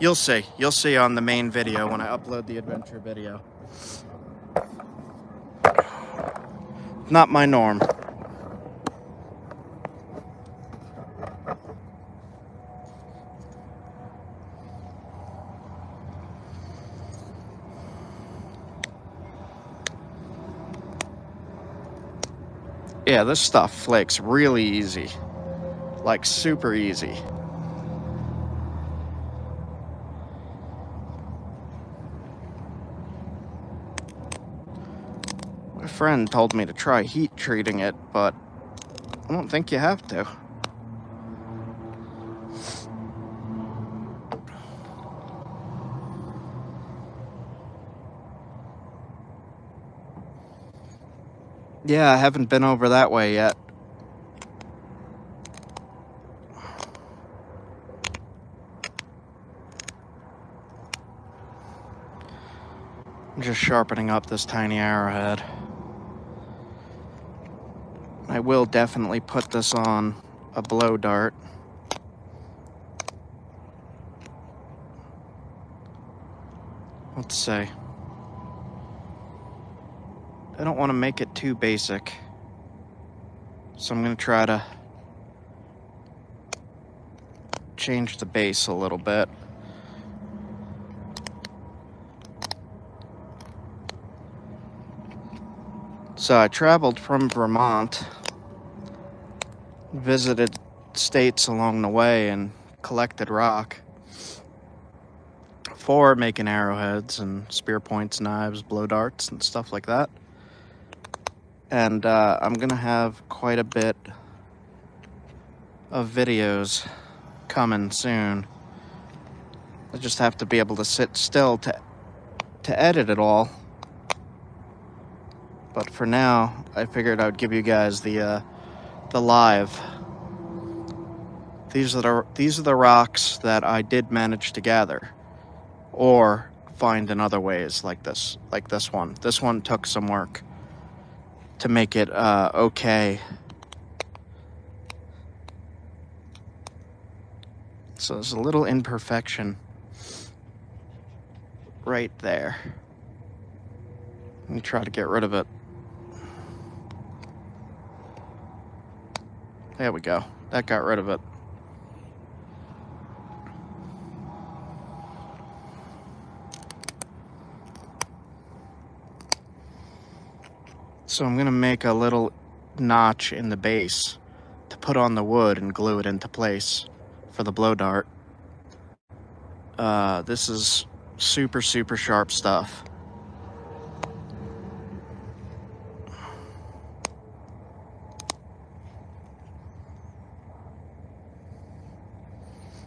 You'll see. You'll see on the main video when I upload the adventure video. Not my norm. Yeah, this stuff flakes really easy. Like super easy. My friend told me to try heat treating it, but I don't think you have to. Yeah, I haven't been over that way yet. I'm just sharpening up this tiny arrowhead. I will definitely put this on a blow dart. Let's see. I don't want to make it too basic, so I'm going to try to change the base a little bit. So I traveled from Vermont, visited states along the way, and collected rock for making arrowheads and spear points, knives, blow darts, and stuff like that. And I'm going to have quite a bit of videos coming soon. I just have to be able to sit still to edit it all. But for now, I figured I would give you guys the live. These are the rocks that I did manage to gather, or find in other ways like this one. This one took some work to make it okay. So there's a little imperfection right there. Let me try to get rid of it. There we go. That got rid of it. So I'm gonna make a little notch in the base to put on the wood and glue it into place for the blow dart. This is super sharp stuff.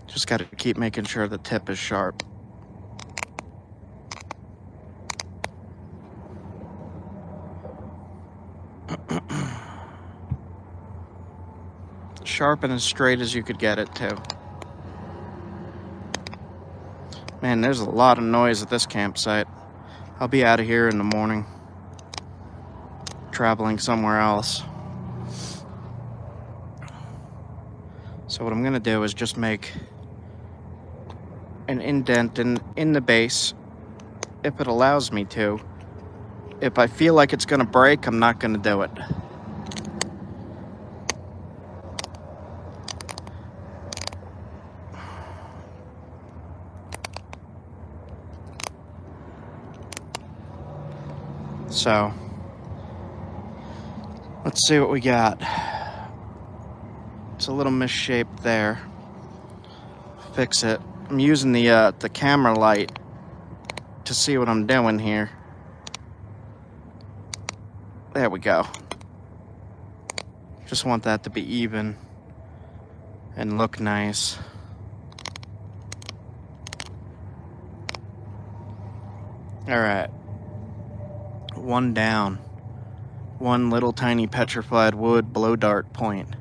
Just got to keep making sure the tip is sharp. Sharp and as straight as you could get it too. Man, there's a lot of noise at this campsite. I'll be out of here in the morning, traveling somewhere else. So what I'm gonna do is just make an indent in the base, if it allows me to. If I feel like it's gonna break, I'm not gonna do it. So, let's see what we got. It's a little misshaped there. Fix it. I'm using the camera light to see what I'm doing here. There we go. Just want that to be even and look nice. All right. One down. One little tiny petrified wood blow dart point.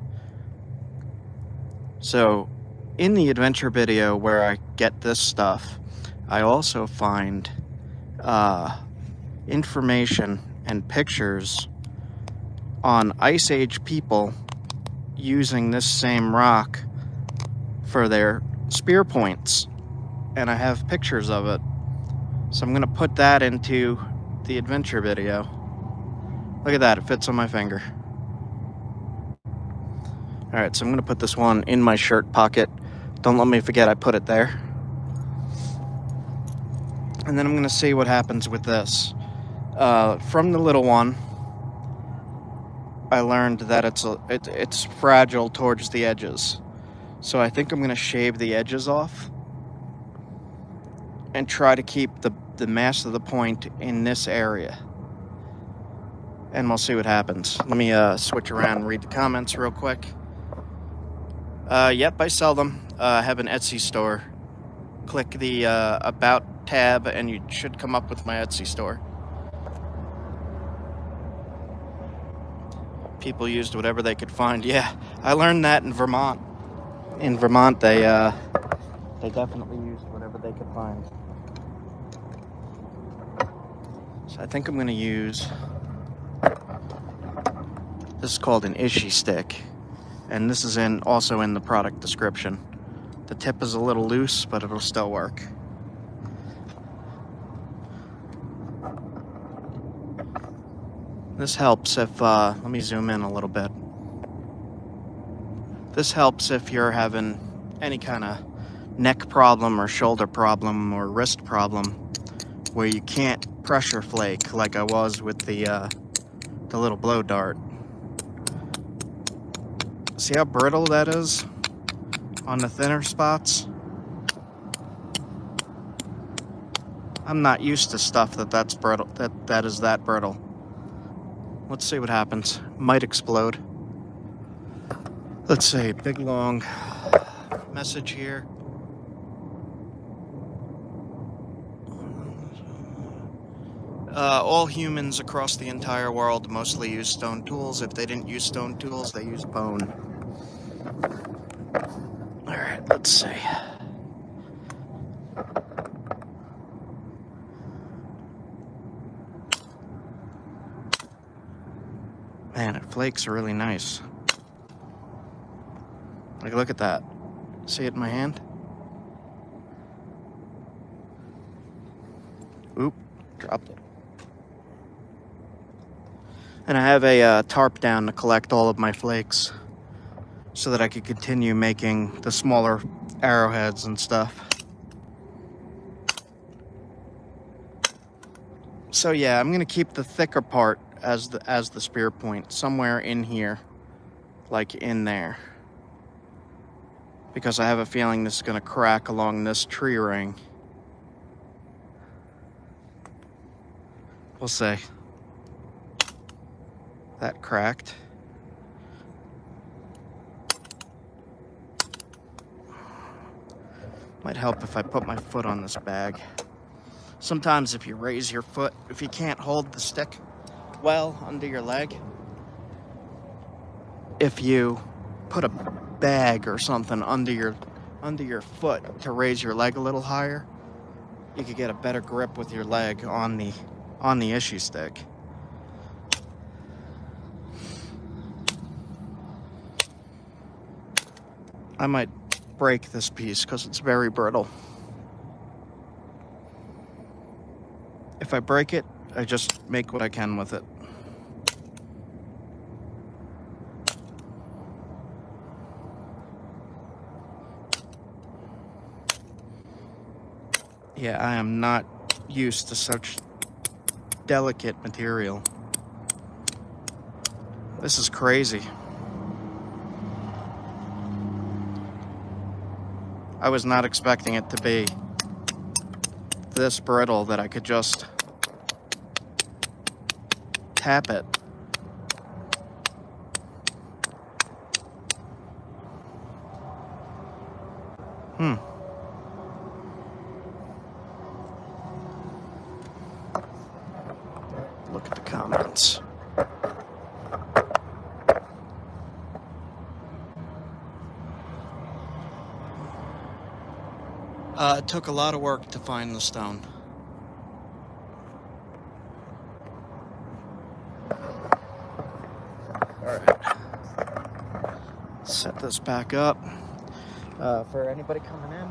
So, in the adventure video where I get this stuff, I also find information and pictures on Ice Age people using this same rock for their spear points. And I have pictures of it. So I'm going to put that into the adventure video. Look at that, it fits on my finger. Alright, so I'm going to put this one in my shirt pocket. Don't let me forget I put it there. And then I'm going to see what happens with this. From the little one, I learned that it's fragile towards the edges. So I think I'm going to shave the edges off and try to keep the mass of the point in this area. And we'll see what happens. Let me switch around and read the comments real quick. Yep, I sell them. I have an Etsy store. Click the About tab and you should come up with my Etsy store. People used whatever they could find. Yeah, I learned that in Vermont. In Vermont, they definitely used whatever they could find. So I think I'm going to use... This is called an Ishi stick. And this is also in the product description. The tip is a little loose, but it'll still work. This helps if, let me zoom in a little bit. This helps if you're having any kind of neck problem or shoulder problem or wrist problem where you can't pressure flake like I was with the little blow dart. See how brittle that is on the thinner spots? I'm not used to stuff that's brittle, that is that brittle. Let's see what happens. Might explode. Let's see, big long message here. All humans across the entire world mostly use stone tools. If they didn't use stone tools, they use bone. Alright, let's see. flakes are really nice. Like, look at that. See it in my hand? Oop, dropped it. And I have a tarp down to collect all of my flakes so that I could continue making the smaller arrowheads and stuff. So yeah, I'm gonna keep the thicker part as the spear point somewhere in here, like in there, because I have a feeling this is gonna crack along this tree ring. We'll see. That cracked. Might help if I put my foot on this bag. Sometimes if you raise your foot, if you can't hold the stick well under your leg, if you put a bag or something under your foot to raise your leg a little higher, you could get a better grip with your leg on the issue stick. I might break this piece because it's very brittle. If I break it, I just make what I can with it. Yeah, I am not used to such delicate material. This is crazy. I was not expecting it to be this brittle that I could just tap it. Look at the comments. It took a lot of work to find the stone. Alright. Set this back up. For anybody coming in,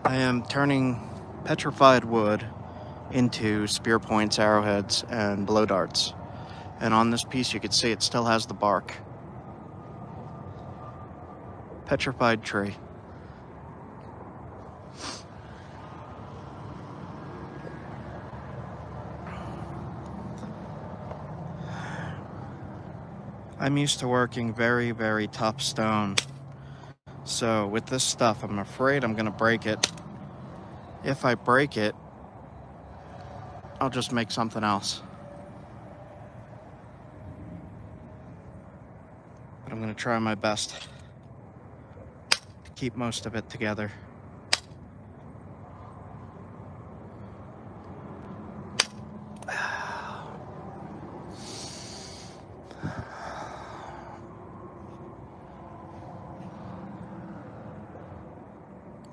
I am turning petrified wood into spear points, arrowheads, and blow darts. And on this piece you can see it still has the bark. Petrified tree. I'm used to working very, very tough stone. So with this stuff, I'm afraid I'm gonna break it. If I break it, I'll just make something else. But I'm gonna try my best to keep most of it together.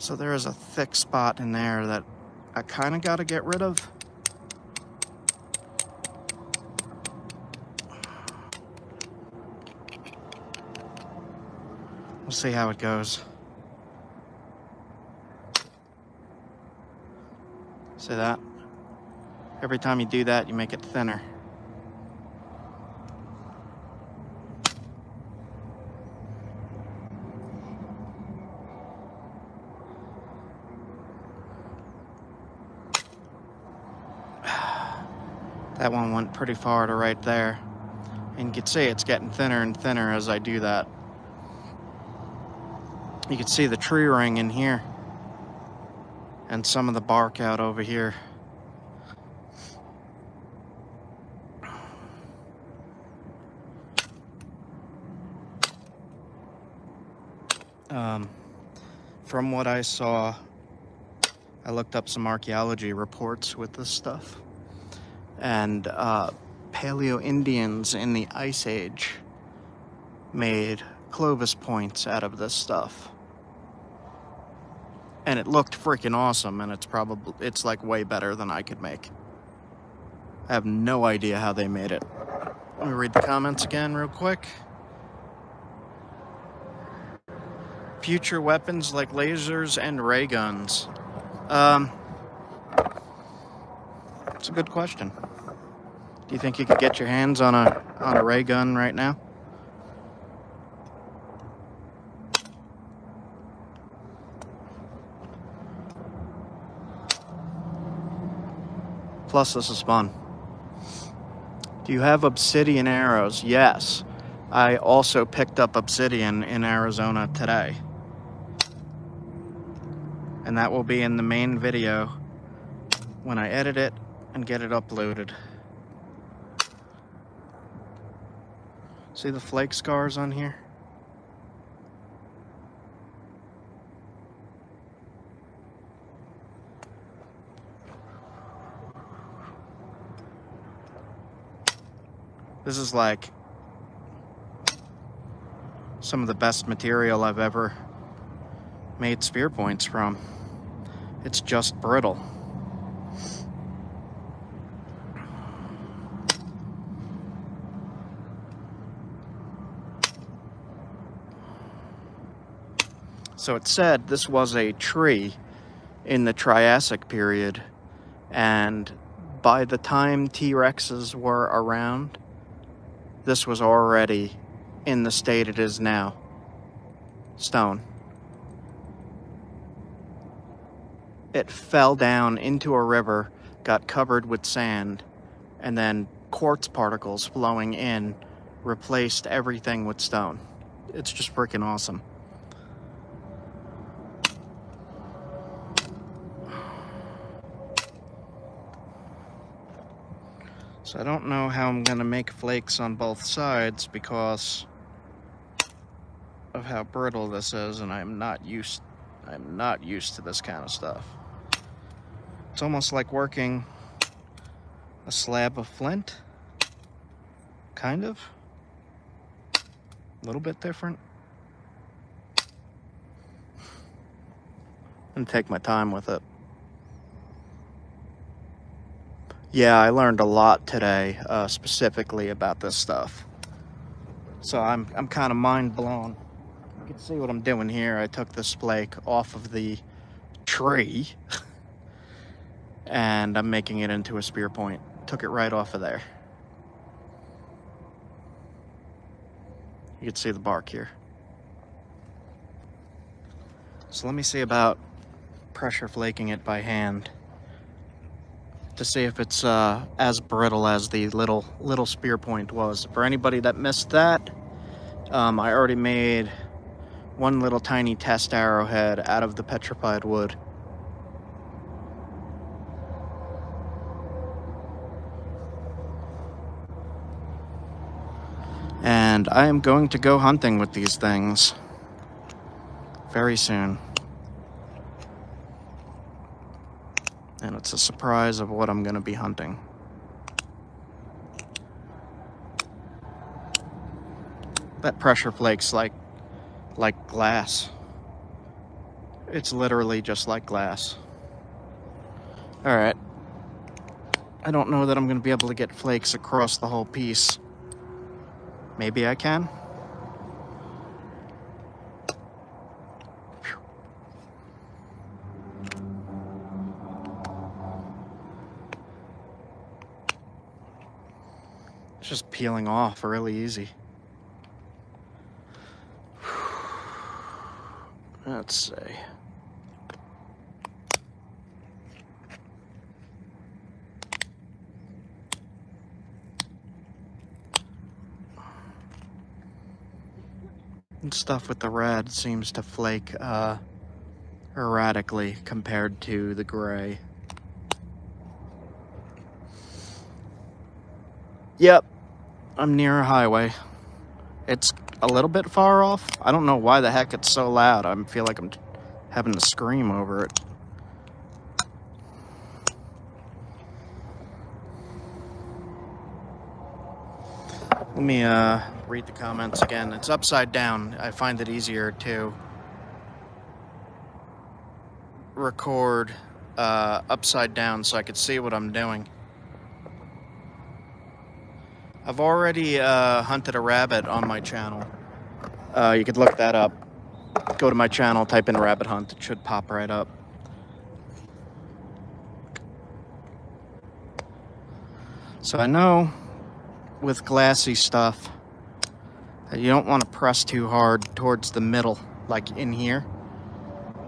So there is a thick spot in there that I kind of got to get rid of. We'll see how it goes. See that? Every time you do that, you make it thinner. That one went pretty far to right there. And you can see it's getting thinner and thinner as I do that. You can see the tree ring in here. And some of the bark out over here. From what I saw, I looked up some archaeology reports with this stuff. And Paleo-Indians in the Ice Age made Clovis points out of this stuff. And it looked freaking awesome, and it's like way better than I could make. I have no idea how they made it. Let me read the comments again real quick. Future weapons like lasers and ray guns. It's a good question. Do you think you could get your hands on a ray gun right now? Plus, this is fun. Do you have obsidian arrows? Yes. I also picked up obsidian in Arizona today. And that will be in the main video when I edit it and get it uploaded. See the flake scars on here? This is like some of the best material I've ever made spear points from. It's just brittle. So it said this was a tree in the Triassic period, and by the time T-Rexes were around, this was already in the state it is now. Stone. It fell down into a river, got covered with sand, and then quartz particles flowing in replaced everything with stone. It's just freaking awesome. So I don't know how I'm gonna make flakes on both sides because of how brittle this is, and I'm not used to this kind of stuff. It's almost like working a slab of flint, kind of. A little bit different. And take my time with it. Yeah, I learned a lot today, specifically about this stuff. So I'm kind of mind blown. You can see what I'm doing here. I took this flake off of the tree, and I'm making it into a spear point. Took it right off of there. You can see the bark here. So let me see about pressure flaking it by hand to see if it's as brittle as the little spear point was. For anybody that missed that, I already made one little tiny test arrowhead out of the petrified wood. And I am going to go hunting with these things very soon. And it's a surprise of what I'm going to be hunting. That pressure flake's like glass. It's literally just like glass. Alright. I don't know that I'm going to be able to get flakes across the whole piece. Maybe I can. It's just peeling off really easy. Let's see. And stuff with the red seems to flake erratically compared to the gray. Yep, I'm near a highway. It's a little bit far off. I don't know why the heck it's so loud. I feel like I'm having to scream over it. Let me read the comments again. It's upside down. I find it easier to record upside down so I could see what I'm doing. I've already hunted a rabbit on my channel. You could look that up. Go to my channel, type in rabbit hunt. It should pop right up. So I know with glassy stuff that you don't want to press too hard towards the middle, like in here,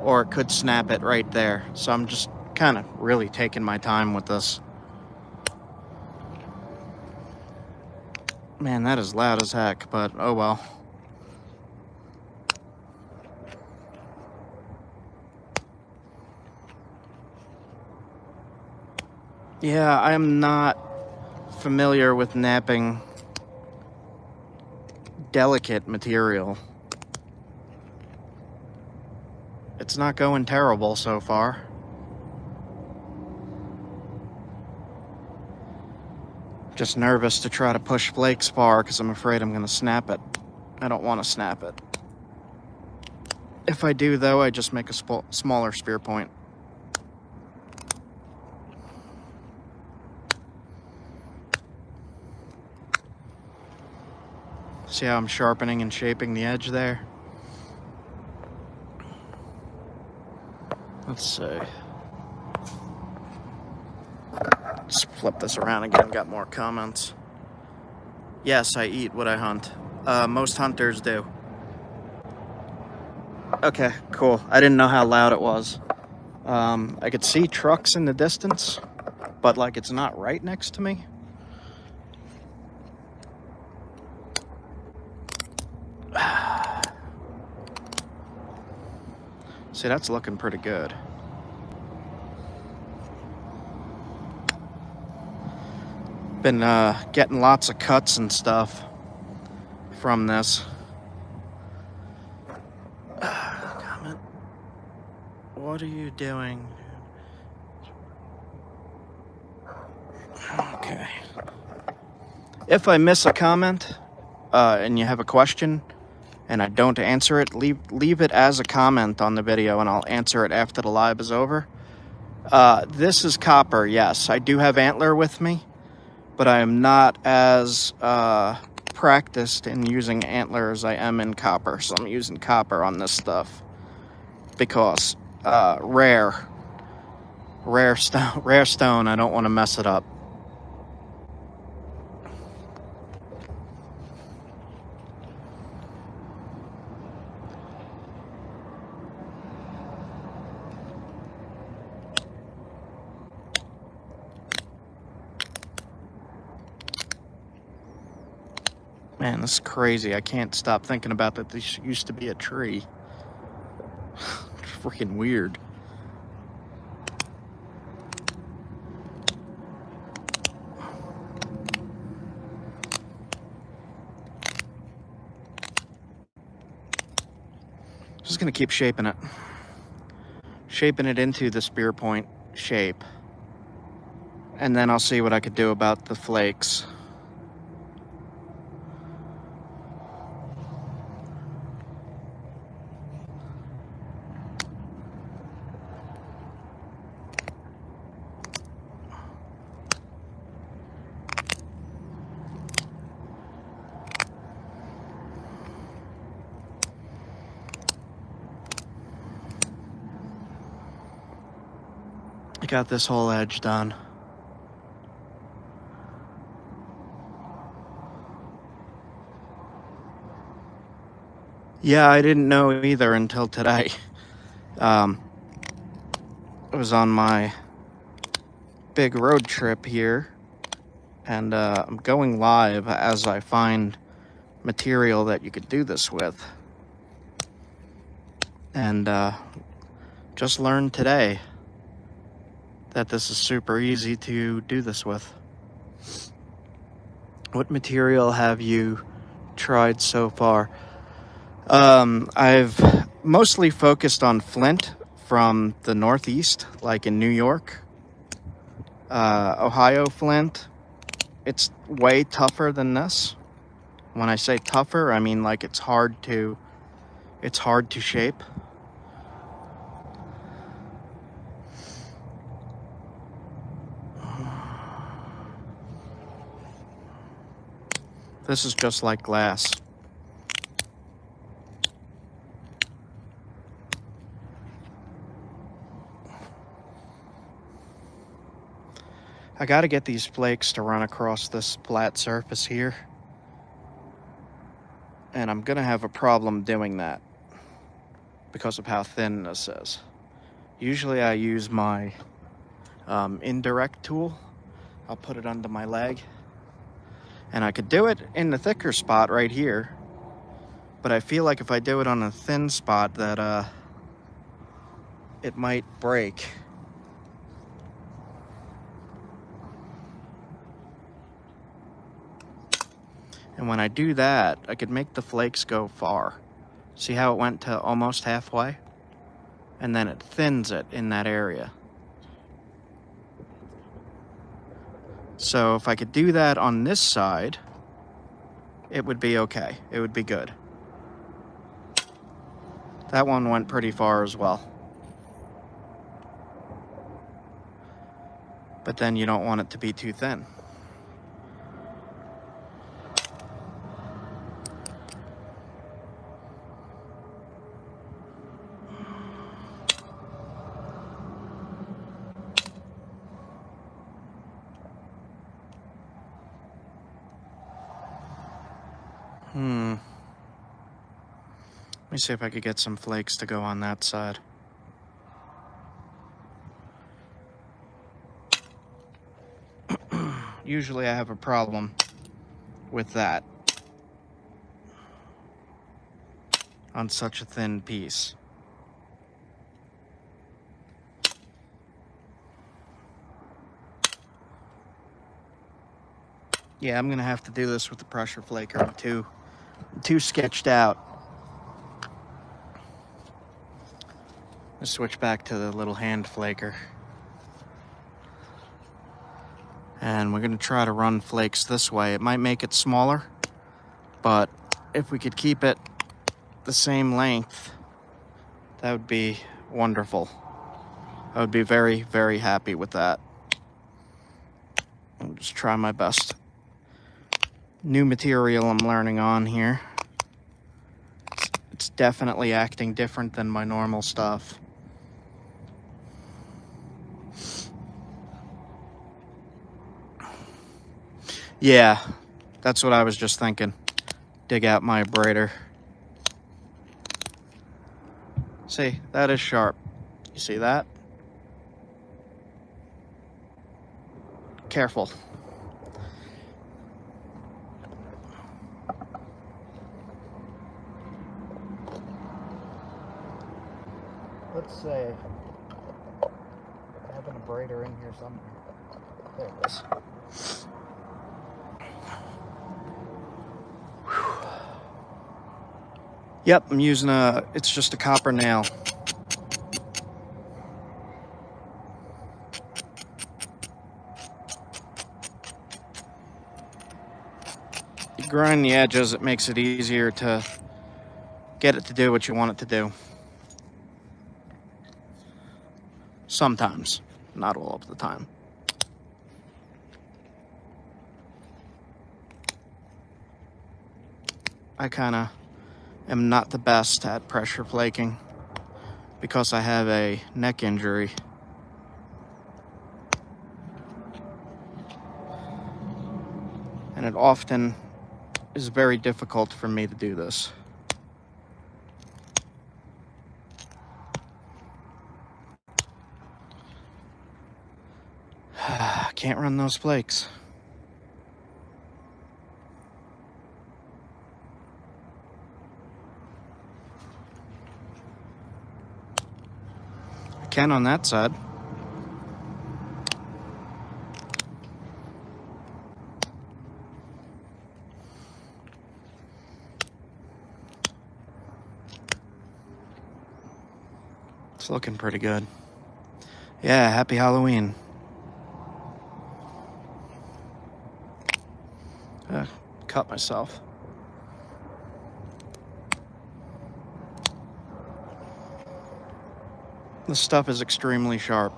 or it could snap it right there. So I'm just kind of really taking my time with this. Man, that is loud as heck, but oh well. Yeah, I am not familiar with knapping delicate material. It's not going terrible so far. Just nervous to try to push flake spar because I'm afraid I'm going to snap it. I don't want to snap it. If I do, though, I just make a smaller spear point. See how I'm sharpening and shaping the edge there? Let's see. Let's flip this around again, got more comments. Yes, I eat what I hunt. Most hunters do. Okay, cool. I didn't know how loud it was. I could see trucks in the distance, but like it's not right next to me. See, that's looking pretty good. Been getting lots of cuts and stuff from this. Comment. What are you doing? Okay. If I miss a comment and you have a question and I don't answer it, leave it as a comment on the video and I'll answer it after the live is over. This is copper, yes. I do have antler with me, but I am not as practiced in using antler as I am in copper. So I'm using copper on this stuff because rare stone, I don't want to mess it up. Man, this is crazy. I can't stop thinking about that this used to be a tree. Freaking weird. Just gonna keep shaping it. Shaping it into the spear point shape. And then I'll see what I could do about the flakes. I got this whole edge done. Yeah, I didn't know either until today. I was on my big road trip here, and I'm going live as I find material that you could do this with. And just learned today that this is super easy to do this with. What material have you tried so far? I've mostly focused on flint from the Northeast, like in New York. Ohio flint. It's way tougher than this. When I say tougher, I mean like it's hard to shape. This is just like glass. I gotta get these flakes to run across this flat surface here. And I'm gonna have a problem doing that because of how thin this is. Usually I use my indirect tool. I'll put it under my leg. And I could do it in the thicker spot right here. But I feel like if I do it on a thin spot that it might break. And when I do that, I could make the flakes go far. See how it went to almost halfway? And then it thins it in that area. So if I could do that on this side, it would be okay. It would be good. That one went pretty far as well. But then you don't want it to be too thin. Let me see if I could get some flakes to go on that side. Usually I have a problem with that on such a thin piece. Yeah, I'm gonna have to do this with the pressure flaker. I'm too sketched out. Let's switch back to the little hand flaker. And we're gonna try to run flakes this way. It might make it smaller, but if we could keep it the same length, that would be wonderful. I would be very, very happy with that. I'll just try my best. New material I'm learning on here. It's definitely acting different than my normal stuff. Yeah, that's what I was just thinking. Dig out my abrader. See, that is sharp. You see that? Careful. Let's say I have an abrader in here somewhere. There it is. Yep, I'm using it's just a copper nail. You grind the edges, it makes it easier to get it to do what you want it to do. Sometimes, not all of the time. I kind of am not the best at pressure flaking because I have a neck injury. And it often is very difficult for me to do this. Can't run those flakes. I can on that side. It's looking pretty good. Yeah, happy Halloween. Cut myself. This stuff is extremely sharp.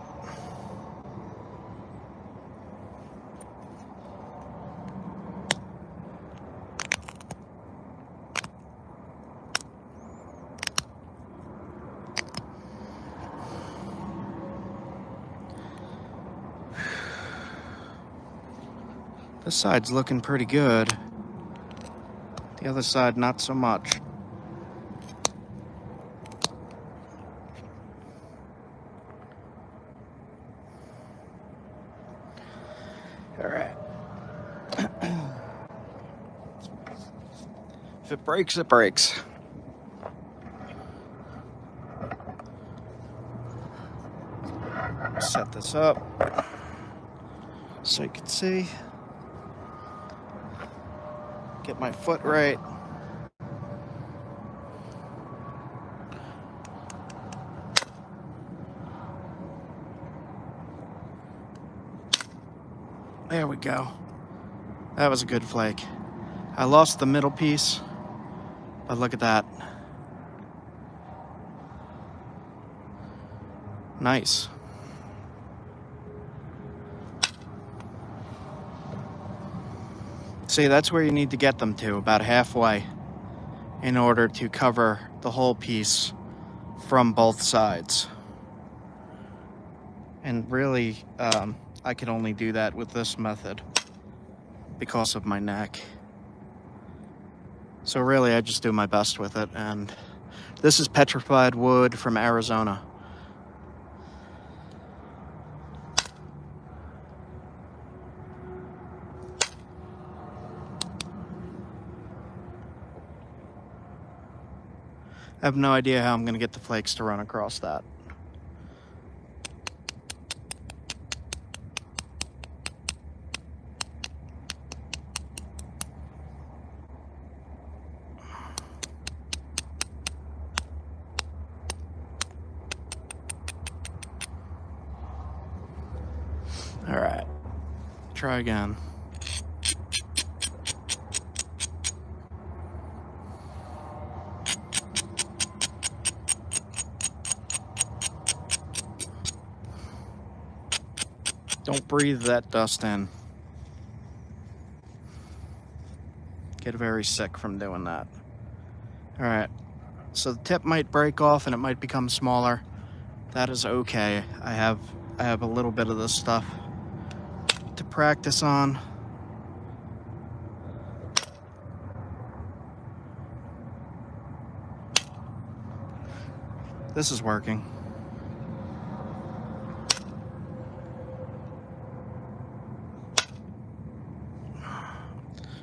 This side's looking pretty good. The other side, not so much. All right. If it breaks, it breaks. Set this up so you can see. Get my foot right. There we go. That was a good flake. I lost the middle piece, but look at that. Nice. See, that's where you need to get them to, about halfway, in order to cover the whole piece from both sides. And really, I can only do that with this method because of my neck. So really, I just do my best with it. And this is petrified wood from Arizona. I have no idea how I'm going to get the flakes to run across that. All right, try again. Don't breathe that dust in. Get very sick from doing that. All right, so the tip might break off and it might become smaller. That is okay. I have a little bit of this stuff to practice on. This is working.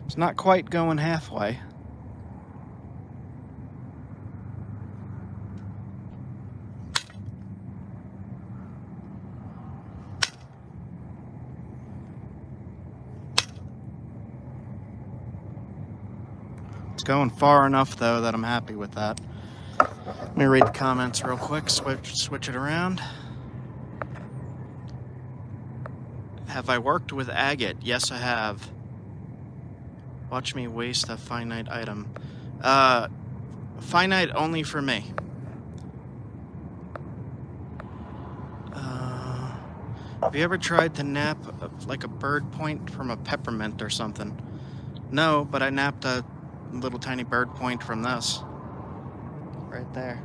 It's not quite going halfway. It's going far enough though that I'm happy with that. Let me read the comments real quick, switch it around. Have I worked with agate? Yes, I have. Watch me waste a finite item. Finite only for me. Have you ever tried to nap like a bird point from a peppermint or something? No, but I napped a little tiny bird point from this. Right there.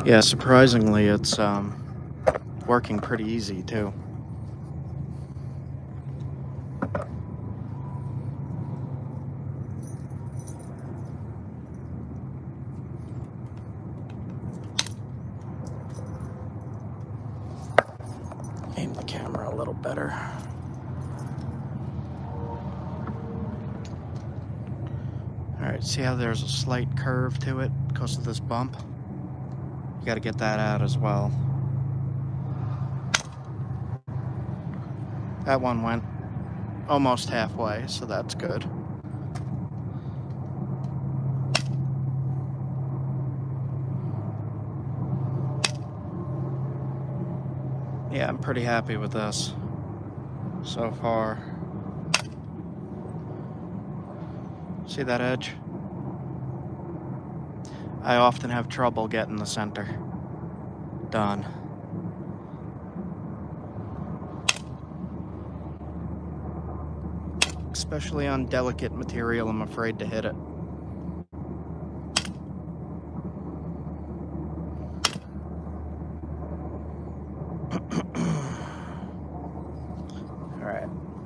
Yeah, surprisingly, it's working pretty easy too. Aim the camera a little better. All right, see how there's a slight curve to it because of this bump? You got to get that out as well. That one went almost halfway, so that's good. Yeah, I'm pretty happy with this so far. See that edge? I often have trouble getting the center done. Especially on delicate material, I'm afraid to hit it.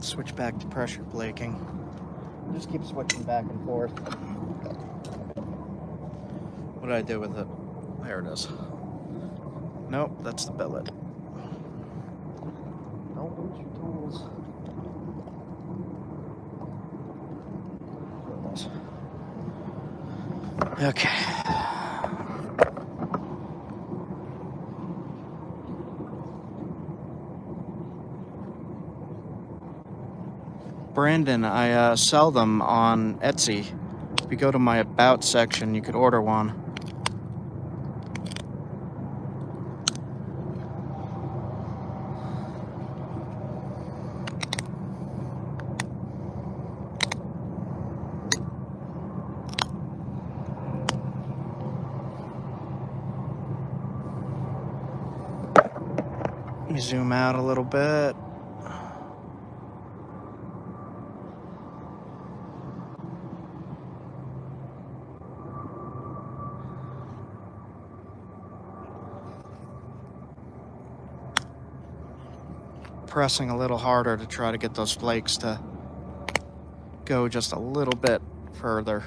Switch back to pressure flaking. Just keep switching back and forth. What did I do with it? There it is. Nope, that's the billet. Don't lose your tools. Okay. Brandon, I sell them on Etsy. If you go to my About section, you could order one. Let me zoom out a little bit. Pressing a little harder to try to get those flakes to go just a little bit further.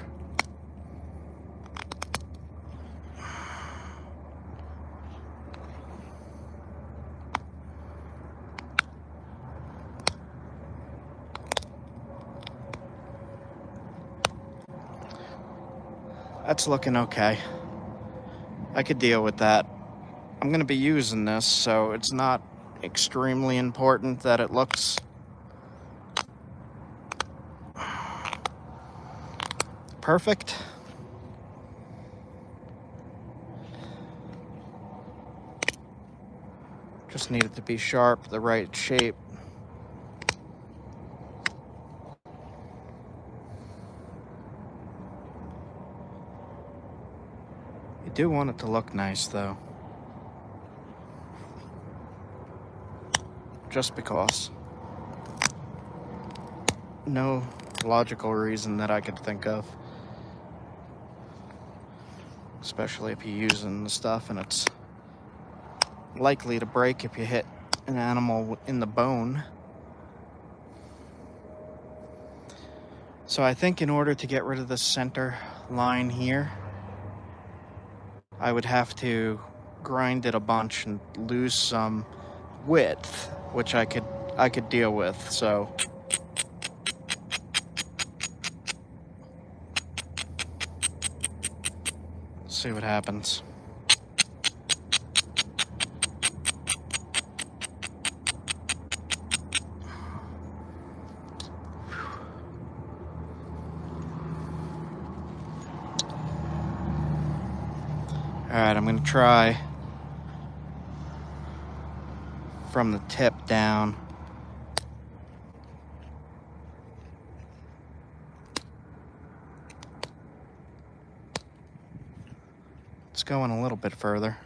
That's looking okay. I could deal with that. I'm going to be using this, so it's not extremely important that it looks perfect. Just need it to be sharp, the right shape. You do want it to look nice, though. Just because. No logical reason that I could think of. Especially if you're using the stuff and it's likely to break if you hit an animal in the bone. So I think in order to get rid of the center line here, I would have to grind it a bunch and lose some width, which I could deal with. So see what happens. All right, I'm going to try from the tip down. It's going a little bit further.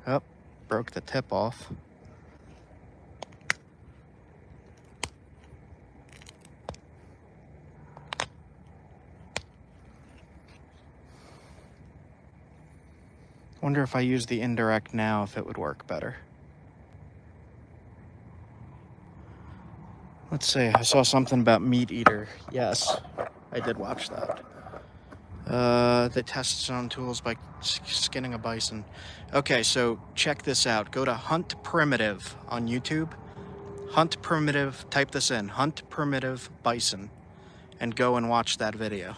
Oh, broke the tip off. Wonder if I use the indirect now, if it would work better. Let's see, I saw something about Meat Eater. Yes, I did watch that. They tested some tools by skinning a bison. Okay, so check this out. Go to Hunt Primitive on YouTube. Hunt Primitive, type this in, Hunt Primitive Bison, and go and watch that video.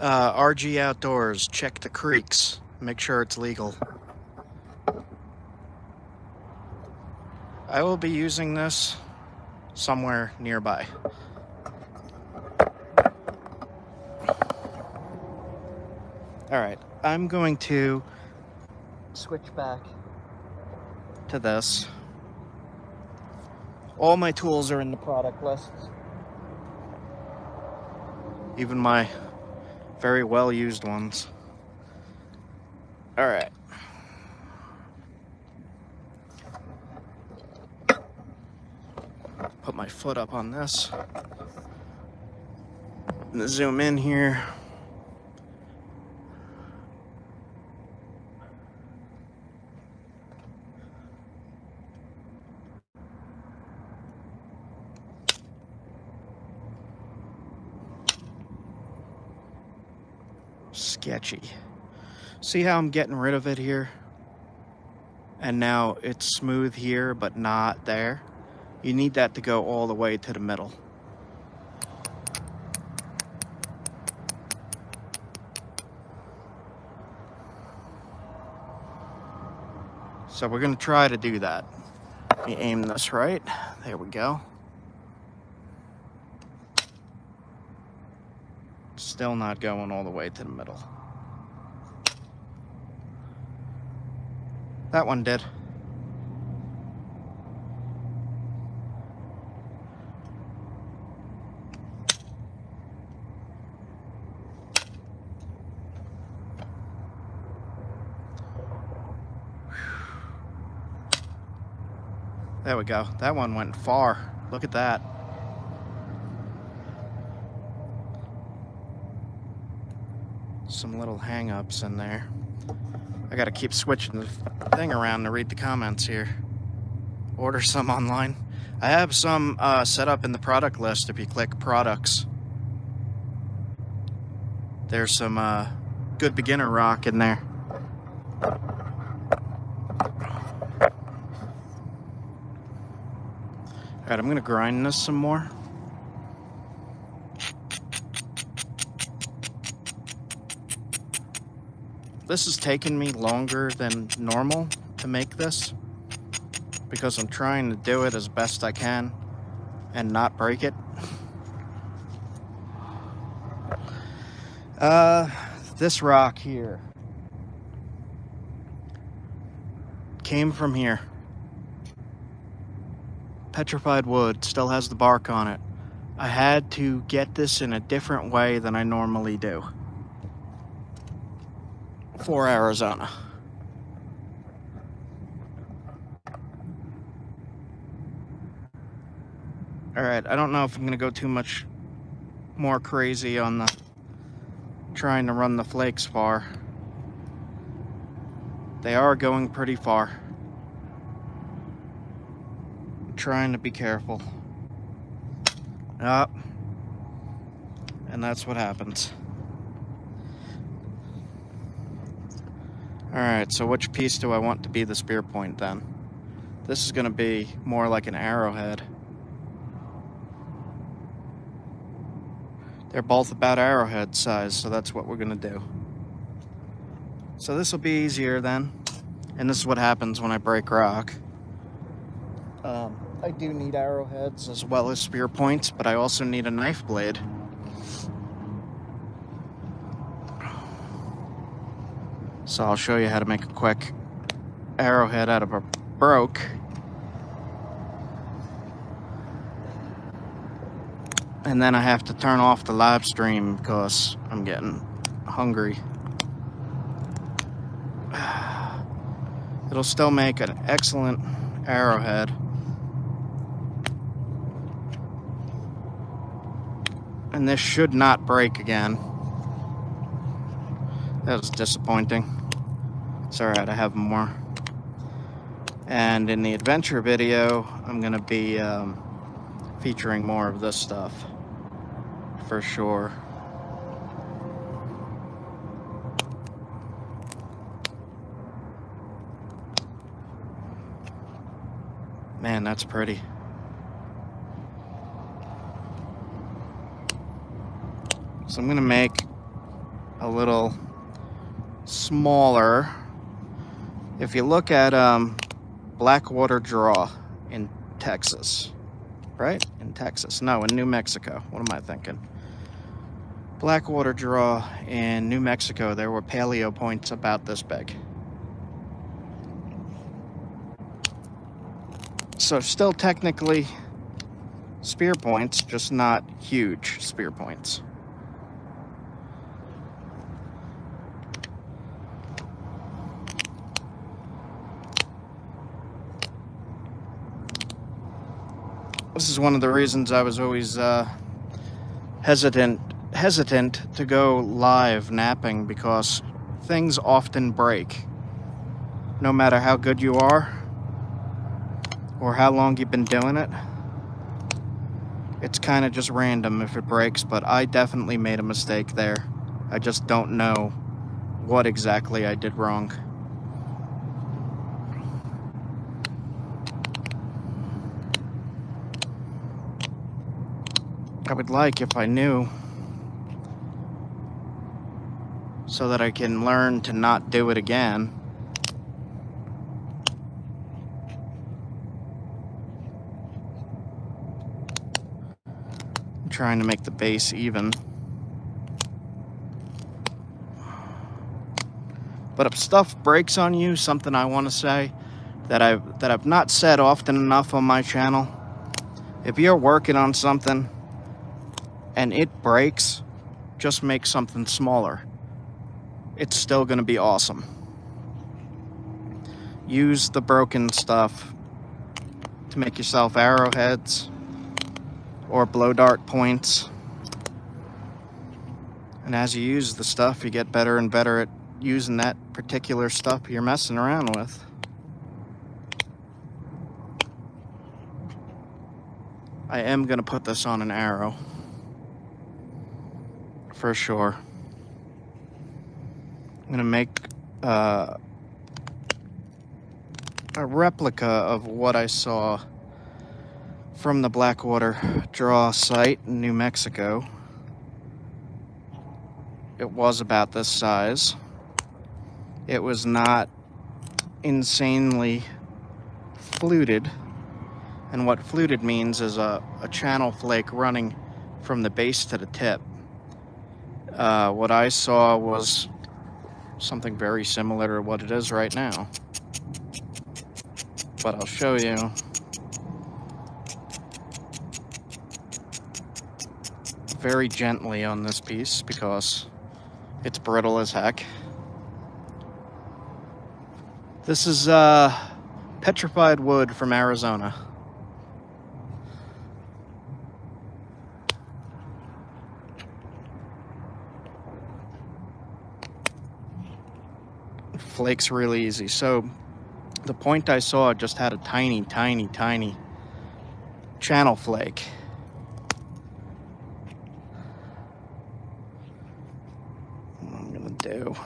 RG Outdoors, check the creeks. Make sure it's legal. I will be using this somewhere nearby. All right, I'm going to switch back to this. All my tools are in the product list. Even my very well used ones. All right. Put my foot up on this. And zoom in here. sketchy. See how I'm getting rid of it here? And now it's smooth here, but not there. You need that to go all the way to the middle. So we're gonna try to do that. Let me aim this right. There we go. Still not going all the way to the middle. That one did. There we go. That one went far. Look at that. Some little hang-ups in there. I gotta keep switching the thing around to read the comments here. Order some online. I have some set up in the product list if you click products. There's some good beginner rock in there. Alright, I'm gonna grind this some more. This has taken me longer than normal to make this because I'm trying to do it as best I can and not break it. This rock here came from here. Petrified wood, still has the bark on it. I had to get this in a different way than I normally do for Arizona. Alright, I don't know if I'm gonna go too much more crazy on the trying to run the flakes far. They are going pretty far. I'm trying to be careful. Yup. And that's what happens. Alright, so which piece do I want to be the spear point then? This is going to be more like an arrowhead. They're both about arrowhead size, so that's what we're going to do. So this will be easier then. And this is what happens when I break rock. I do need arrowheads as well as spear points, but I also need a knife blade. So I'll show you how to make a quick arrowhead out of a broke. And then I have to turn off the live stream because I'm getting hungry. It'll still make an excellent arrowhead. And this should not break again. That was disappointing. It's alright, I have more. And in the adventure video, I'm going to be featuring more of this stuff. For sure. Man, that's pretty. So I'm going to make a little smaller. If you look at Blackwater Draw in Texas, right? In Texas. No, in New Mexico. What am I thinking? Blackwater Draw in New Mexico, there were paleo points about this big. So still technically spear points, just not huge spear points. This is one of the reasons I was always hesitant to go live napping, because things often break. No matter how good you are or how long you've been doing it, it's kind of just random if it breaks, but I definitely made a mistake there. I just don't know what exactly I did wrong. I would like if I knew, so that I can learn to not do it again. I'm trying to make the base even. But if stuff breaks on you, something I want to say that I've not said often enough on my channel, if you're working on something and it breaks, just make something smaller. It's still going to be awesome. Use the broken stuff to make yourself arrowheads or blow dart points. And as you use the stuff, you get better and better at using that particular stuff you're messing around with. I am going to put this on an arrow. For sure. I'm going to make a replica of what I saw from the Blackwater Draw site in New Mexico. It was about this size. It was not insanely fluted. And what fluted means is a channel flake running from the base to the tip. What I saw was something very similar to what it is right now. But I'll show you. Very gently on this piece because it's brittle as heck. This is petrified wood from Arizona. Flakes really easy. So the point I saw just had a tiny channel flake. What I'm gonna do,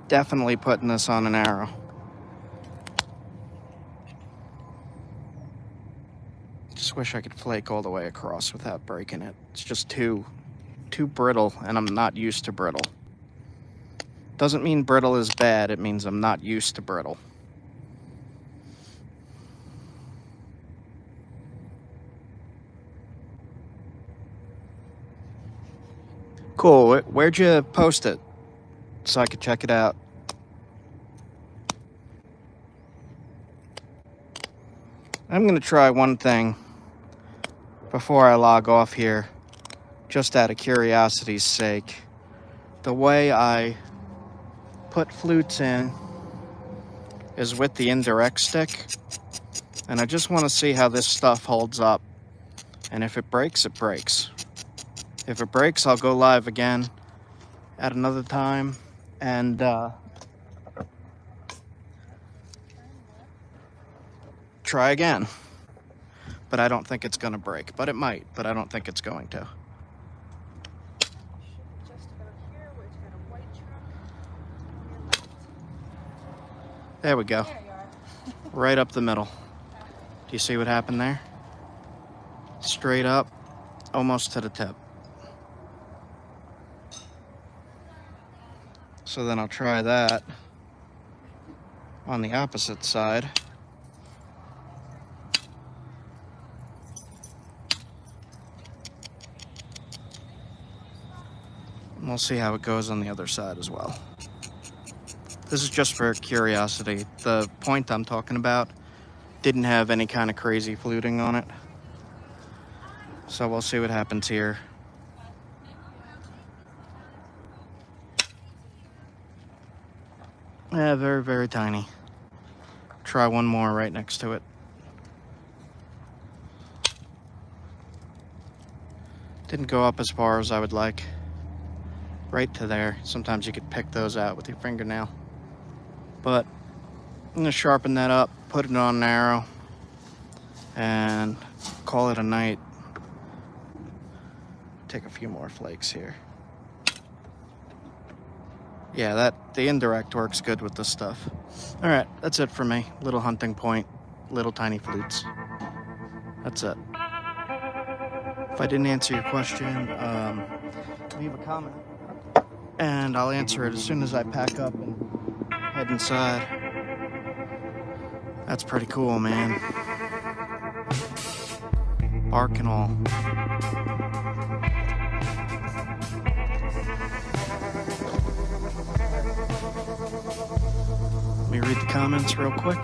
definitely putting this on an arrow. Just wish I could flake all the way across without breaking it. It's just too brittle, and I'm not used to brittle. Doesn't mean brittle is bad, it means I'm not used to brittle. Cool, where'd you post it so I could check it out? I'm gonna try one thing before I log off here, just out of curiosity's sake. The way I put flutes in is with the indirect stick, and I just want to see how this stuff holds up. And if it breaks, it breaks. If it breaks, I'll go live again at another time and try again. But I don't think it's going to break. But it might, but I don't think it's going to. There we go. There you are. Right up the middle. Do you see what happened there? Straight up, almost to the tip. So then I'll try that on the opposite side. And we'll see how it goes on the other side as well. This is just for curiosity. The point I'm talking about didn't have any kind of crazy fluting on it. So we'll see what happens here. Yeah, very, very tiny. Try one more right next to it. Didn't go up as far as I would like. Right to there. Sometimes you could pick those out with your fingernail. But I'm gonna sharpen that up, put it on an arrow, and call it a night. Take a few more flakes here. Yeah, the indirect works good with this stuff. All right, that's it for me. Little hunting point, little tiny flutes. That's it. If I didn't answer your question, leave a comment, and I'll answer it as soon as I pack up and head inside. That's pretty cool, man. Bark and all. Let me read the comments real quick.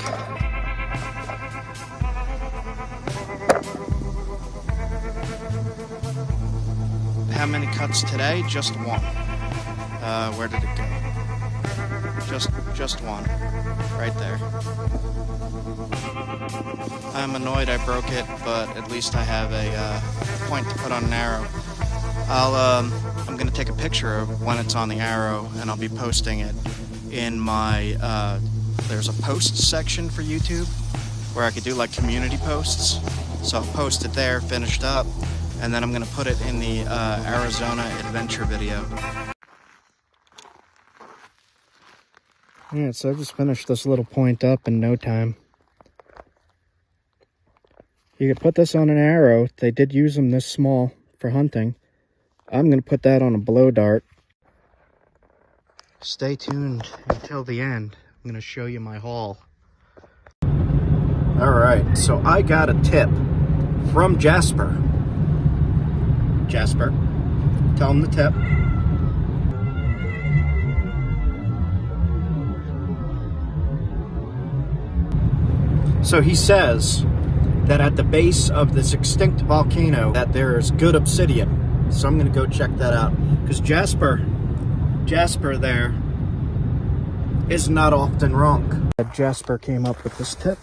How many cuts today? Just one. Where did it go? Just one. Right there. I'm annoyed I broke it, but at least I have a point to put on an arrow. I'm gonna take a picture of when it's on the arrow, and I'll be posting it in my, there's a posts section for YouTube where I could do like community posts. So I'll post it there, finished up, and then I'm gonna put it in the Arizona adventure video. Yeah, so I just finished this little point up in no time. You could put this on an arrow. They did use them this small for hunting. I'm going to put that on a blow dart. Stay tuned until the end. I'm going to show you my haul. Alright, so I got a tip from Jasper. Jasper, tell him the tip. So he says that at the base of this extinct volcano that there is good obsidian. So I'm going to go check that out. Because Jasper there is not often wrong. Jasper came up with this tip.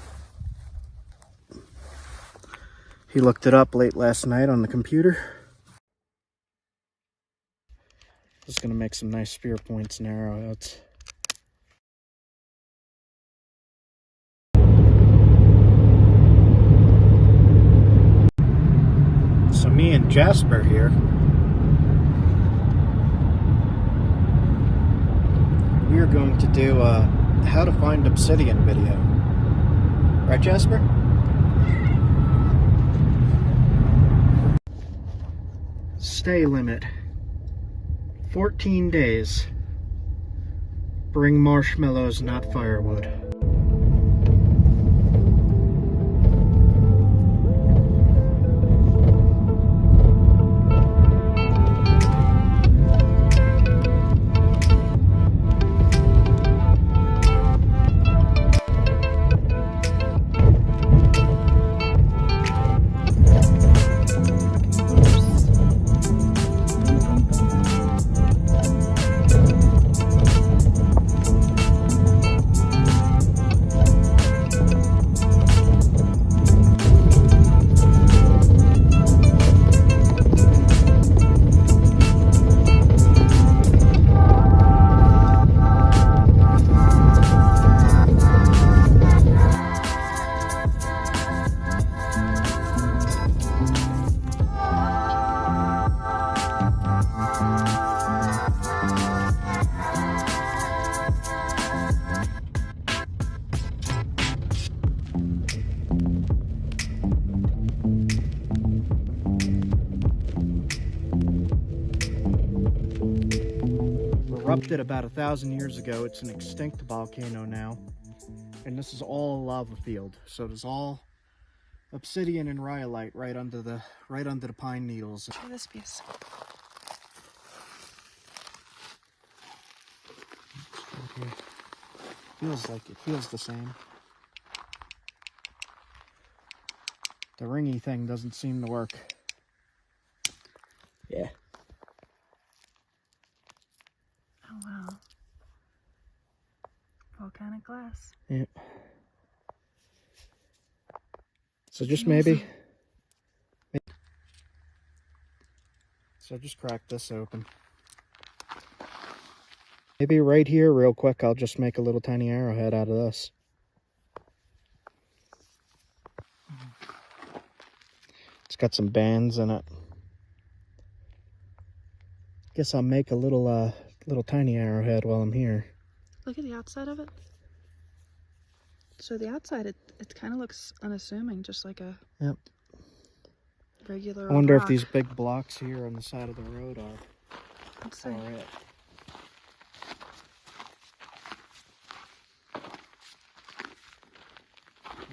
He looked it up late last night on the computer. Just going to make some nice spear points and arrowheads. So me and Jasper here, we are going to do a how to find obsidian video. Right, Jasper? Stay limit, 14 days. Bring marshmallows, not firewood. Erupted about 1,000 years ago. It's an extinct volcano now, and this is all a lava field. So it is all obsidian and rhyolite right under the pine needles. Try this piece. Feels the same. The ringy thing doesn't seem to work. Yeah. Oh wow. Volcanic glass. Yeah. So just maybe. So just crack this open. Maybe right here, real quick, I'll just make a little tiny arrowhead out of this. It's got some bands in it. Guess I'll make a little tiny arrowhead while I'm here. Look at the outside of it. So the outside, it kind of looks unassuming, just like a regular I wonder rock. if these big blocks here on the side of the road are. Let's see. All right.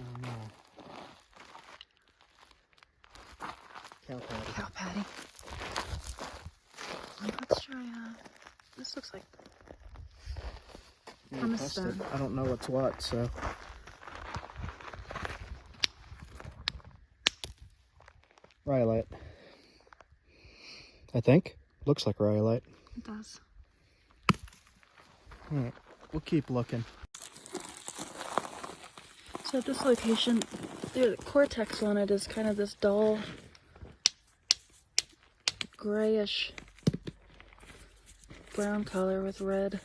Oh no. Cow patty. Cow patty. Let's try, this looks like Yeah, from a test it. stone. I don't know what's what, so. Rhyolite. I think. Looks like rhyolite. It does. Alright, we'll keep looking. So at this location, the cortex on it is kind of this dull, grayish brown color with red.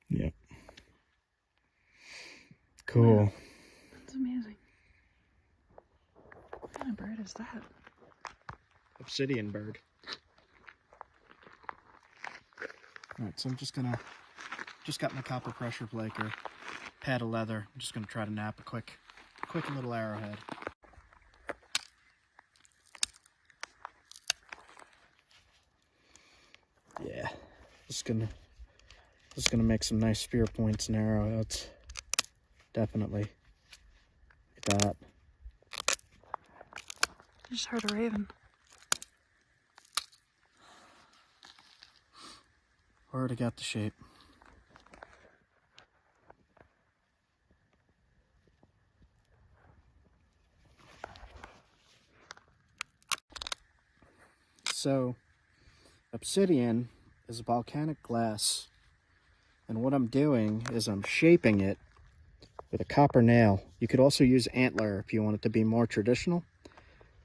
Yep. Cool. Wow. That's amazing. What kind of bird is that? Obsidian bird. Alright, so I'm just got my copper pressure flaker, pad of leather. I'm just gonna try to knap a quick little arrowhead. Yeah, just gonna make some nice spear points and arrowheads. Definitely. Like that. I just heard a raven. Already got the shape. So, obsidian is volcanic glass, and what I'm doing is I'm shaping it with a copper nail. You could also use antler if you want it to be more traditional,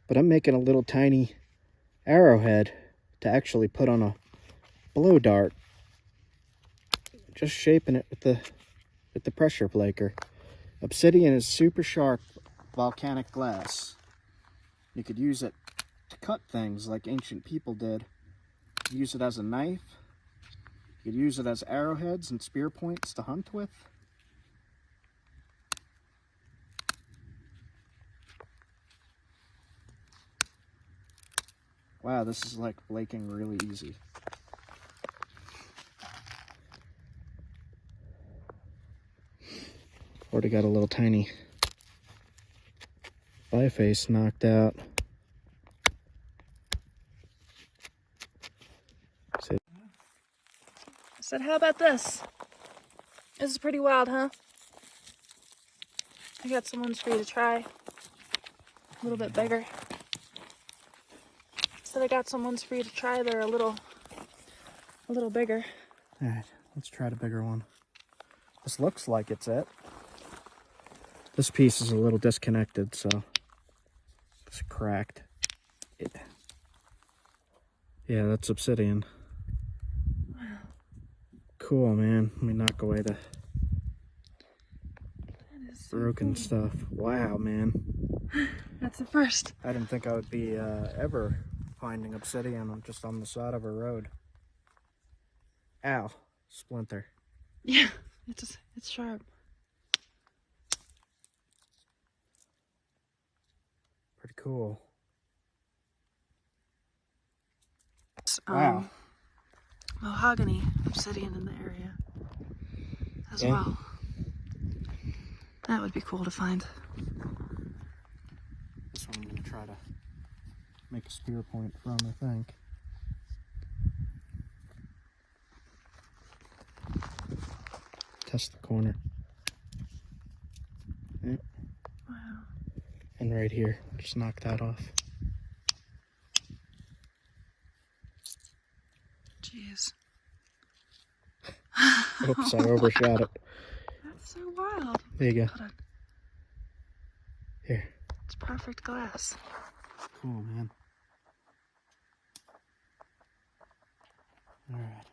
but I'm making a little tiny arrowhead to actually put on a blow dart. Just shaping it with the pressure flaker. Obsidian is super sharp volcanic glass. You could use it to cut things like ancient people did. You could use it as a knife. You could use it as arrowheads and spear points to hunt with. Wow, this is like flaking really easy. Already got a little tiny biface knocked out. I said, how about this? This is pretty wild, huh? I got some ones for you to try. A little bit bigger. So I got some ones for you to try. They're a little bigger. All right, let's try the bigger one. This looks like it's it. This piece is a little disconnected, so it's cracked. Yeah, that's obsidian. Wow. Cool, man. Let me knock away the That is so broken cool. stuff. Wow, man. That's the first. I didn't think I would be ever finding obsidian just on the side of a road. Ow, splinter. Yeah, it's sharp. Pretty cool. It's, Wow. mahogany obsidian in the area as Yeah. well. That would be cool to find. This one I'm going to try to make a spear point from, I think. Test the corner. Yep. Wow. And right here, just knock that off. Jeez. Oops, I overshot it. That's so wild. There you go. Hold on. Here. It's perfect glass. Cool, man. All right.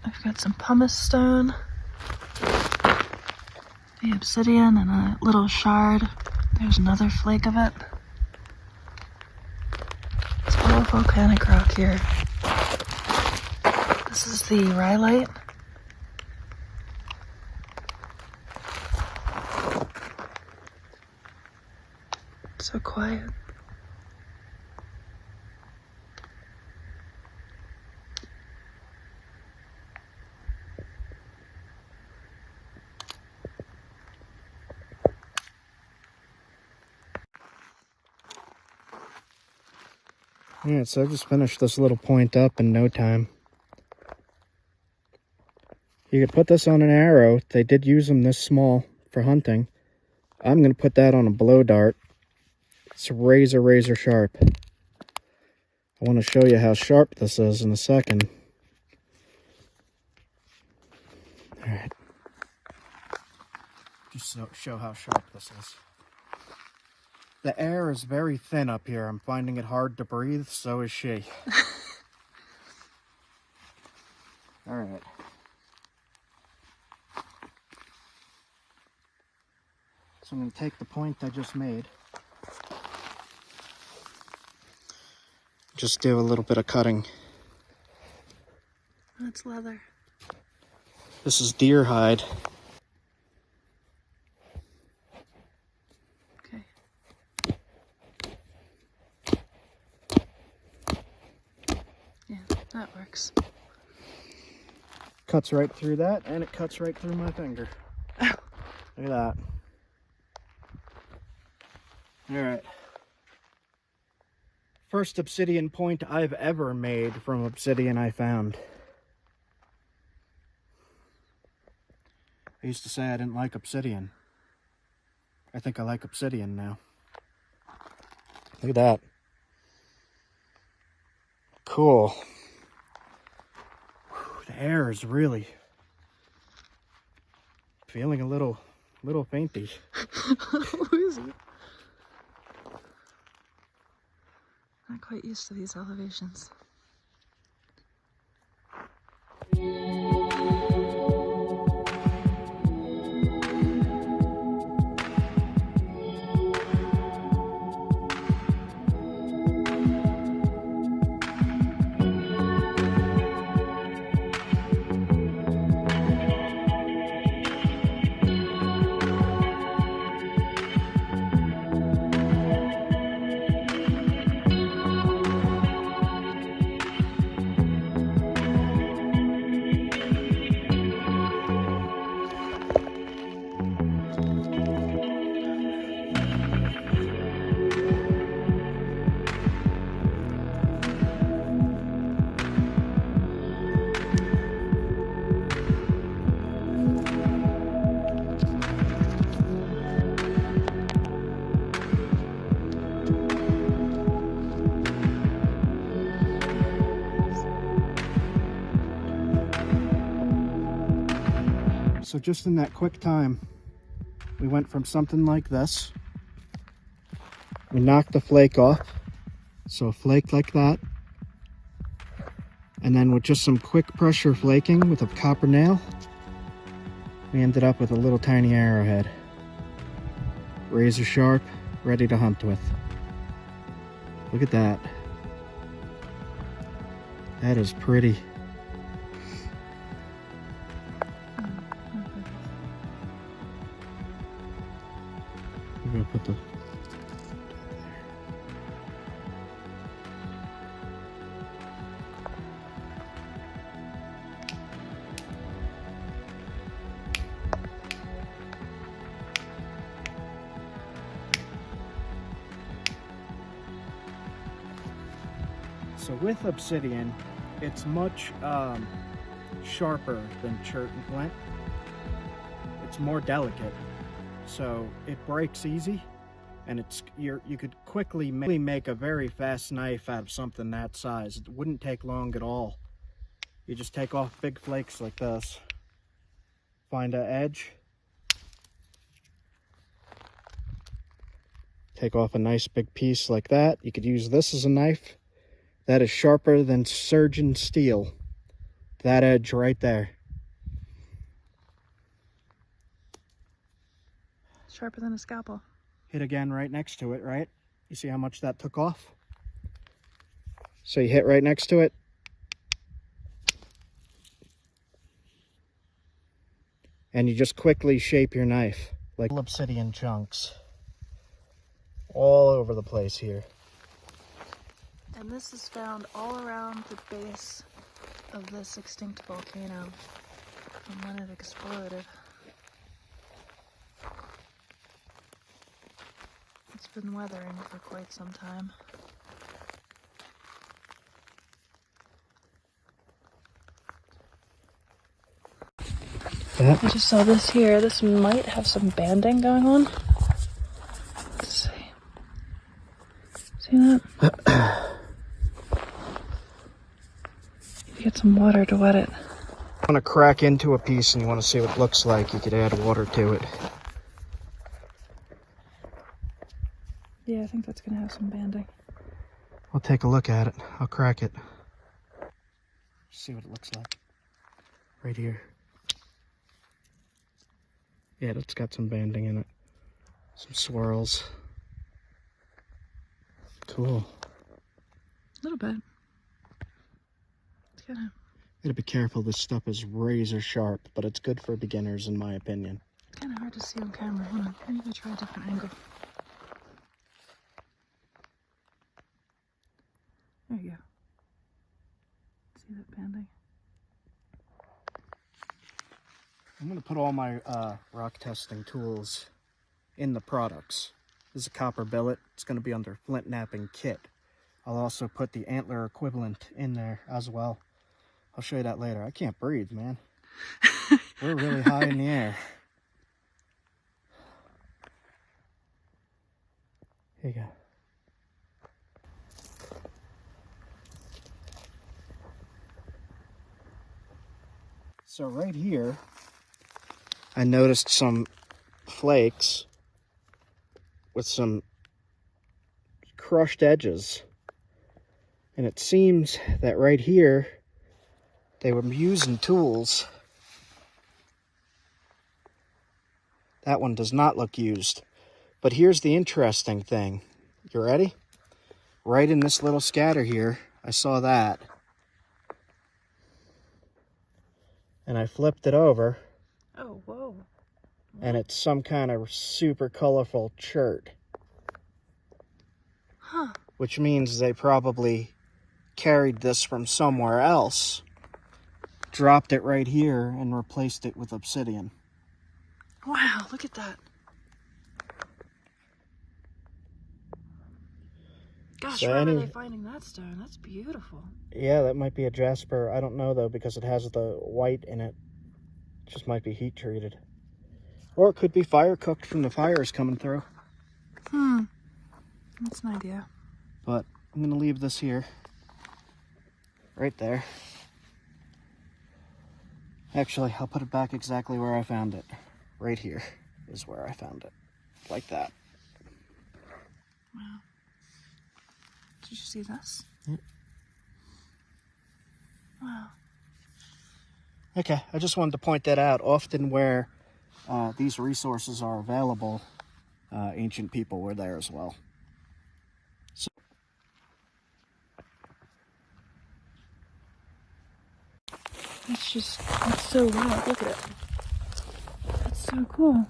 I've got some pumice stone, the obsidian, and a little shard. There's another flake of it. It's all volcanic rock here. This is the rhyolite. So quiet. Alright, so I just finished this little point up in no time. You could put this on an arrow. They did use them this small for hunting. I'm going to put that on a blow dart. It's razor sharp. I want to show you how sharp this is in a second. Alright. Just so show how sharp this is. The air is very thin up here. I'm finding it hard to breathe, so is she. Alright. So I'm going to take the point I just made. Just do a little bit of cutting. That's leather. This is deer hide. Okay. Yeah, that works. Cuts right through that, and it cuts right through my finger. Look at that. Alright. First obsidian point I've ever made from obsidian I found. I used to say I didn't like obsidian. I think I like obsidian now. Look at that. Cool. Whew, the air is really feeling a little fainty. Who is it? Not quite used to these elevations. So just in that quick time, we went from something like this. We knocked the flake off. So a flake like that. And then with just some quick pressure flaking with a copper nail, we ended up with a little tiny arrowhead. Razor sharp, ready to hunt with. Look at that. That is pretty. I'm gonna put the So with obsidian, it's much sharper than chert and flint. It's more delicate, so it breaks easy, and you could quickly make a very fast knife out of something that size. It wouldn't take long at all. You just take off big flakes like this, find an edge, take off a nice big piece like that. You could use this as a knife. That is sharper than surgeon steel. That edge right there. Sharper than a scalpel. Hit again right next to it, right? You see how much that took off? So you hit right next to it. And you just quickly shape your knife like obsidian chunks all over the place here. And this is found all around the base of this extinct volcano from when it exploded. It's been weathering for quite some time. Yeah. I just saw this here. This might have some banding going on. Let's see. See that? You get some water to wet it. Want to crack into a piece and you want to see what it looks like, you could add water to it. Yeah, I think that's gonna have some banding. I'll take a look at it. I'll crack it. See what it looks like. Right here. Yeah, it's got some banding in it. Some swirls. Cool. A little bit. It's kind of... You gotta be careful, this stuff is razor sharp, but it's good for beginners in my opinion. It's kind of hard to see on camera. Hold on, maybe I'll try a different angle. There you go. See that banding? I'm going to put all my rock testing tools in the products. This is a copper billet. It's going to be under Flintknapping kit. I'll also put the antler equivalent in there as well. I'll show you that later. I can't breathe, man. We're really high in the air. Here you go. So right here, I noticed some flakes with some crushed edges. And it seems that right here, they were using tools. That one does not look used. But here's the interesting thing. You ready? Right in this little scatter here, I saw that. And I flipped it over. Oh, whoa. And it's some kind of super colorful chert. Huh. Which means they probably carried this from somewhere else, dropped it right here, and replaced it with obsidian. Wow, look at that. Gosh, So where are they finding that stone? That's beautiful. Yeah, that might be a jasper. I don't know, though, because it has the white in it. It just might be heat treated. Or it could be fire cooked from the fires coming through. That's an idea. But I'm going to leave this here. Right there. Actually, I'll put it back exactly where I found it. Right here is where I found it. Like that. Wow. Did you see this? Yep. Wow. Okay, I just wanted to point that out. Often where these resources are available, ancient people were there as well. So, It's so wild. Look at it. That's so cool.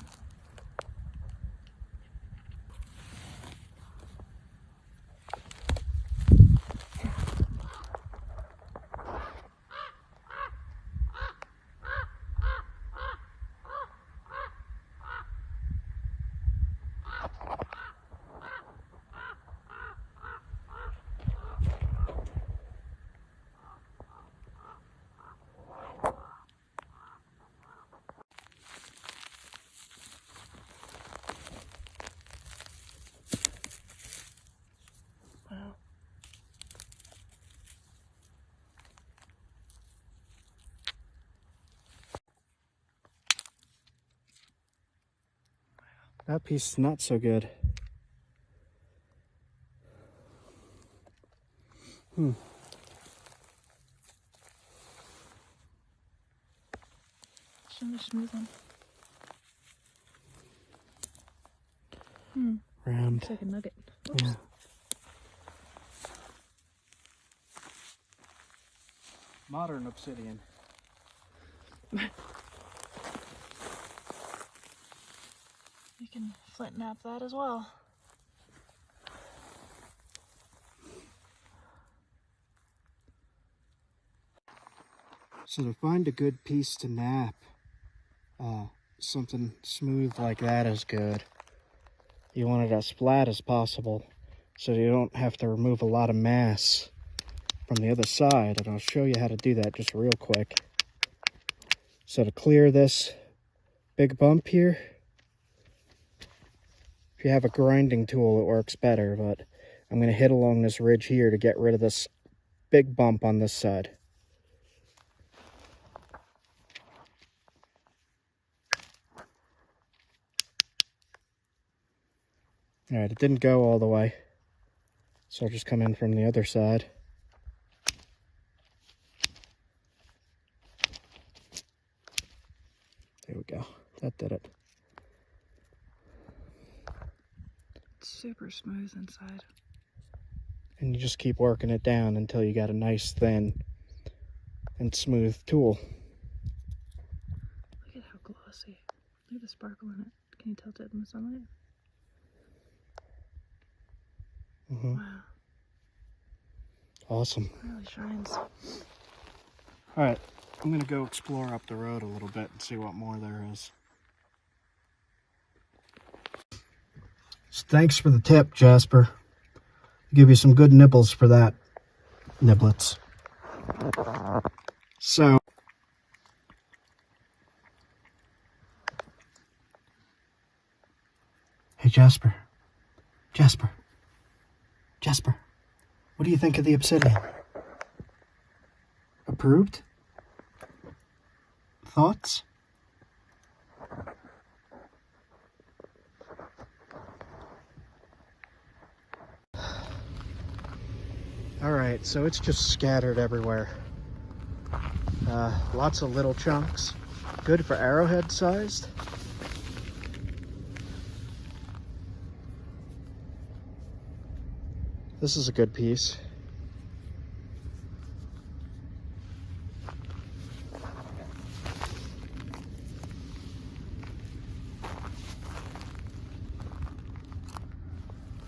That piece is not so good. Smooth one. Round. It's like a nugget. Oops. Yeah. Modern obsidian. You can flint knap that as well. So to find a good piece to knap, something smooth like that is good. You want it as flat as possible so you don't have to remove a lot of mass from the other side, and I'll show you how to do that just real quick. So to clear this big bump here, if you have a grinding tool it works better, but I'm going to hit along this ridge here to get rid of this big bump on this side. Alright, it didn't go all the way, so I'll just come in from the other side. There we go. That did it. It's super smooth inside. And you just keep working it down until you got a nice, thin, and smooth tool. Look at how glossy. Look at the sparkle in it. Can you tilt it in the sunlight? Wow. Awesome. It really shines. Alright, I'm going to go explore up the road a little bit and see what more there is. So thanks for the tip, Jasper. I'll give you some good nibbles for that. Niblets. So, hey Jasper. Jasper. Jasper, what do you think of the obsidian? Approved? Thoughts? Alright, so it's just scattered everywhere. Lots of little chunks. Good for arrowhead sized. This is a good piece.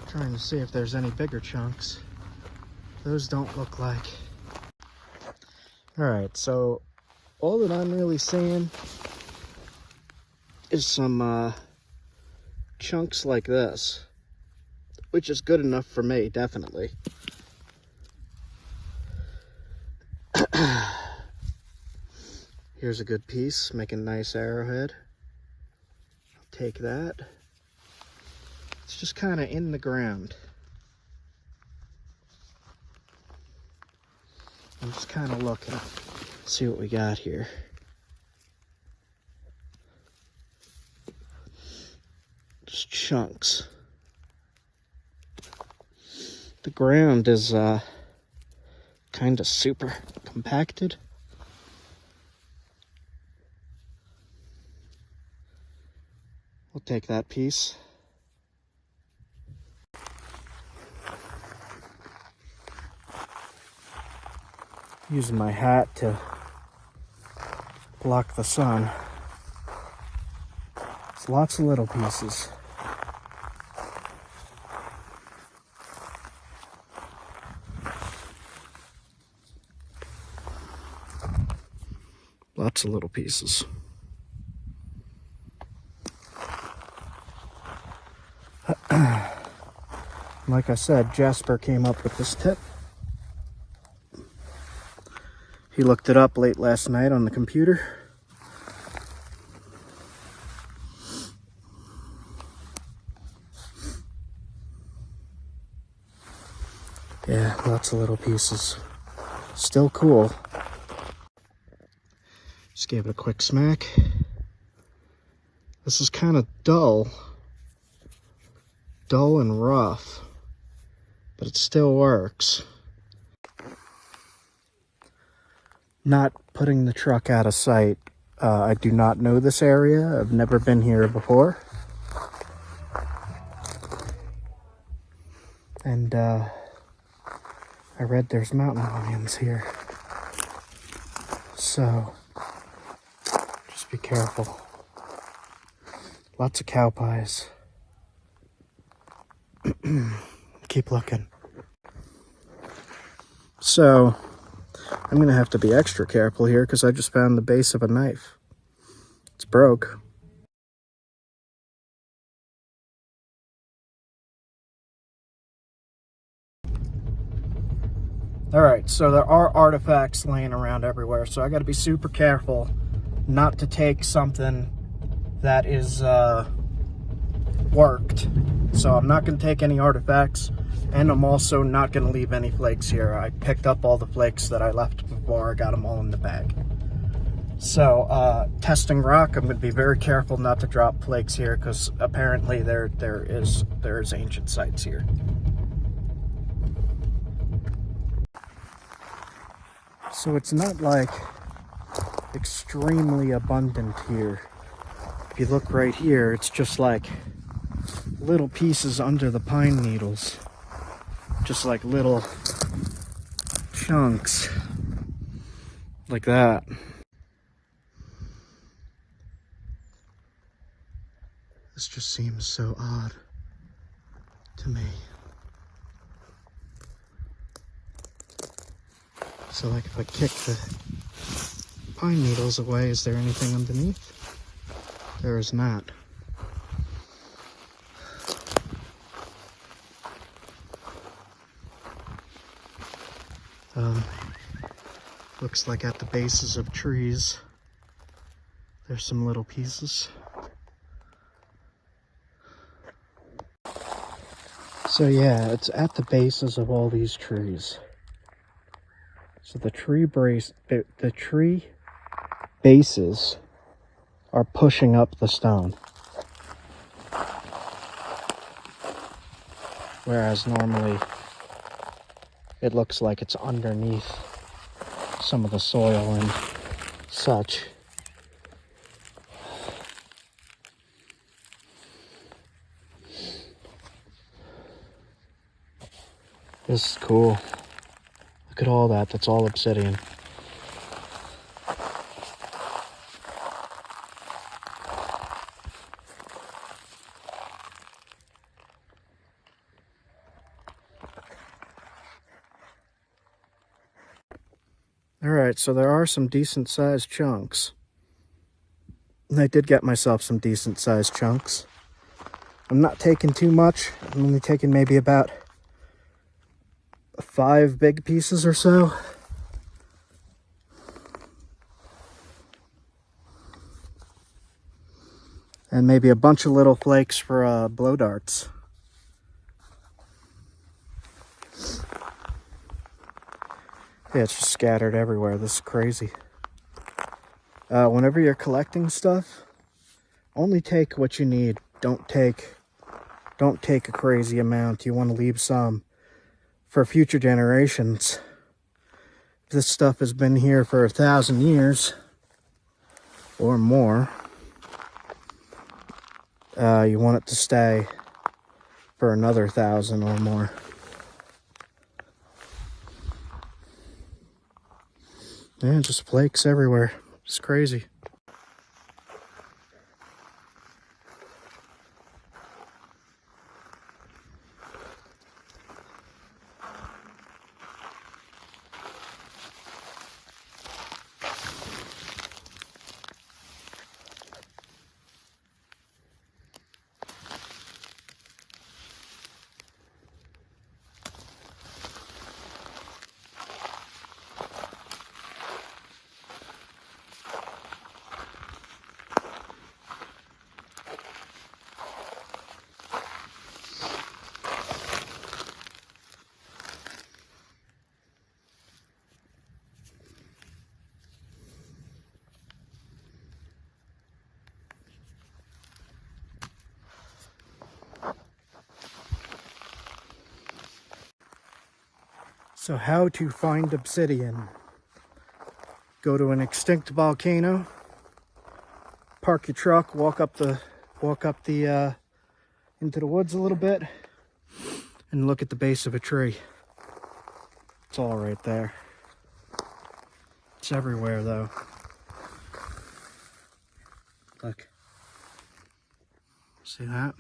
Trying to see if there's any bigger chunks. Those don't look like. Alright, so all that I'm really seeing is some chunks like this, which is good enough for me, definitely. Here's a good piece, making a nice arrowhead. I'll take that. It's just kind of in the ground. I'm just kind of looking, see what we got here. Just chunks. The ground is kind of super compacted. We'll take that piece. Using my hat to block the sun. It's lots of little pieces. Lots of little pieces. Like I said, Jasper came up with this tip. He looked it up late last night on the computer. Yeah, lots of little pieces. Still cool. Just gave it a quick smack. This is kind of dull, dull and rough, but it still works. Not putting the truck out of sight. I do not know this area. I've never been here before. And I read there's mountain lions here. So just be careful. Lots of cow pies. Keep looking. So I'm gonna have to be extra careful here because I just found the base of a knife. It's broke. Alright, so there are artifacts laying around everywhere, so I gotta be super careful not to take something that is worked. So I'm not gonna take any artifacts, and I'm also not gonna leave any flakes here. I picked up all the flakes that I left before. I got them all in the bag. So testing rock, I'm gonna be very careful not to drop flakes here because apparently there's ancient sites here. So it's not like extremely abundant here. If you look right here, it's just like little pieces under the pine needles. Just like little chunks. Like that. This just seems so odd to me. So like if I kick the pine needles away, is there anything underneath? There is not. Looks like at the bases of trees, there's some little pieces. So yeah, it's at the bases of all these trees. So the tree bases are pushing up the stone. Whereas normally it looks like it's underneath some of the soil and such. This is cool. Look at all that. That's all obsidian. Alright, so there are some decent sized chunks. I did get myself some decent sized chunks. I'm not taking too much. I'm only taking maybe about 5 big pieces or so. And maybe a bunch of little flakes for blow darts. Yeah, it's just scattered everywhere. This is crazy. Whenever you're collecting stuff, only take what you need. Don't take a crazy amount. You want to leave some for future generations. This stuff has been here for 1,000 years or more. You want it to stay for another 1,000 or more. Yeah, just flakes everywhere. It's crazy. So how to find obsidian. Go to an extinct volcano, park your truck, walk up the into the woods a little bit, and look at the base of a tree. It's all right there. It's everywhere though. Look. See that?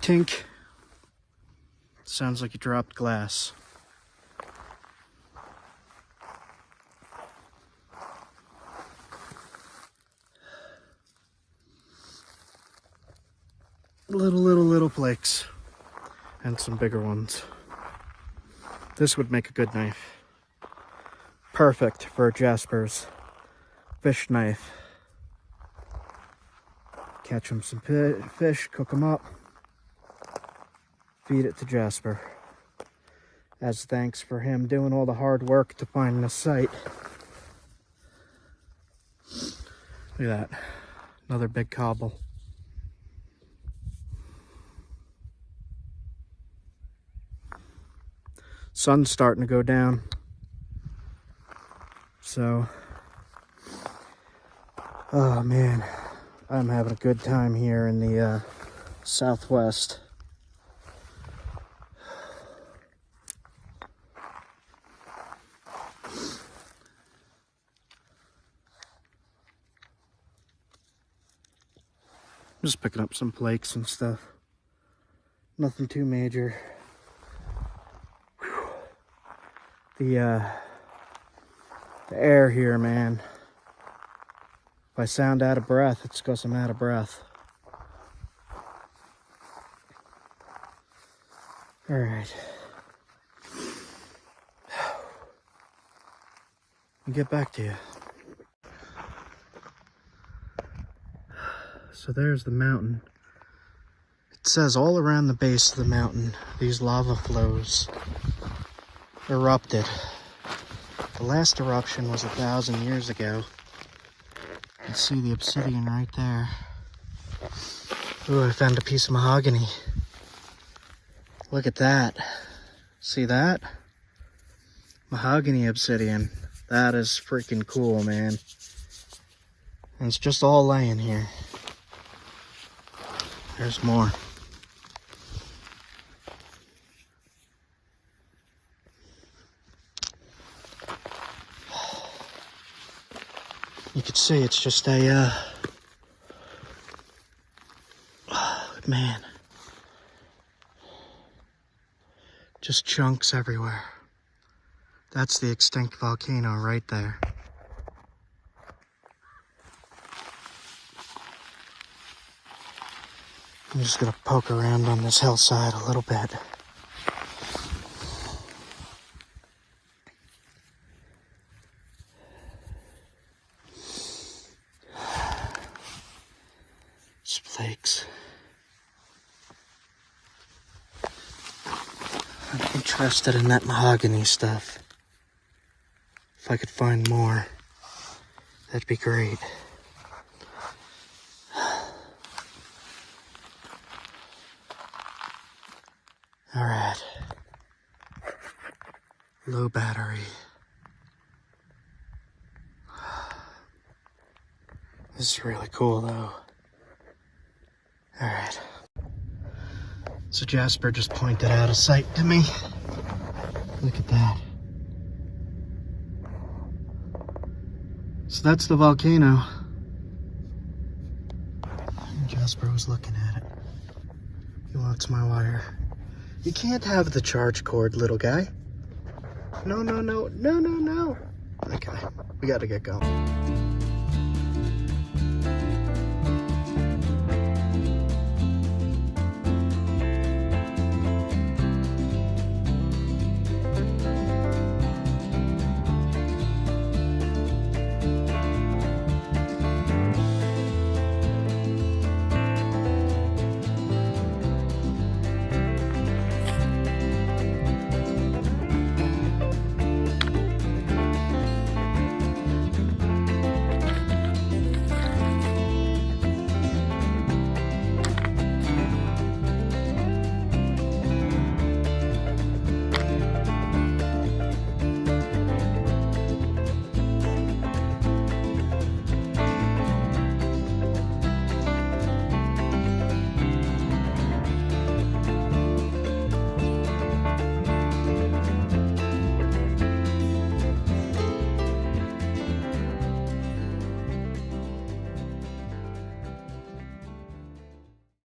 Tink. Sounds like you dropped glass. Little flakes. And some bigger ones. This would make a good knife. Perfect for Jasper's fish knife. Catch him some fish, cook them up. Feed it to Jasper as thanks for him doing all the hard work to find this site. Look at that. Another big cobble. Sun's starting to go down. So, oh man, I'm having a good time here in the southwest. Just picking up some flakes and stuff. Nothing too major. The air here, man. If I sound out of breath, it's because I'm out of breath. All right. I'll get back to you. So there's the mountain. It says all around the base of the mountain, these lava flows erupted. The last eruption was 1,000 years ago. You can see the obsidian right there. Ooh, I found a piece of mahogany. Look at that. See that? Mahogany obsidian. That is freaking cool, man. And it's just all laying here. There's more. You can see it's just a, man. Just chunks everywhere. That's the extinct volcano right there. I'm just gonna poke around on this hillside a little bit. Just flakes. I'm interested in that mahogany stuff. If I could find more, that'd be great. All right, low battery. This is really cool though. All right. So Jasper just pointed out a site to me. Look at that. So that's the volcano. Jasper was looking at it. He wants my wire. You can't have the charge cord, little guy. No. Okay, we gotta get going.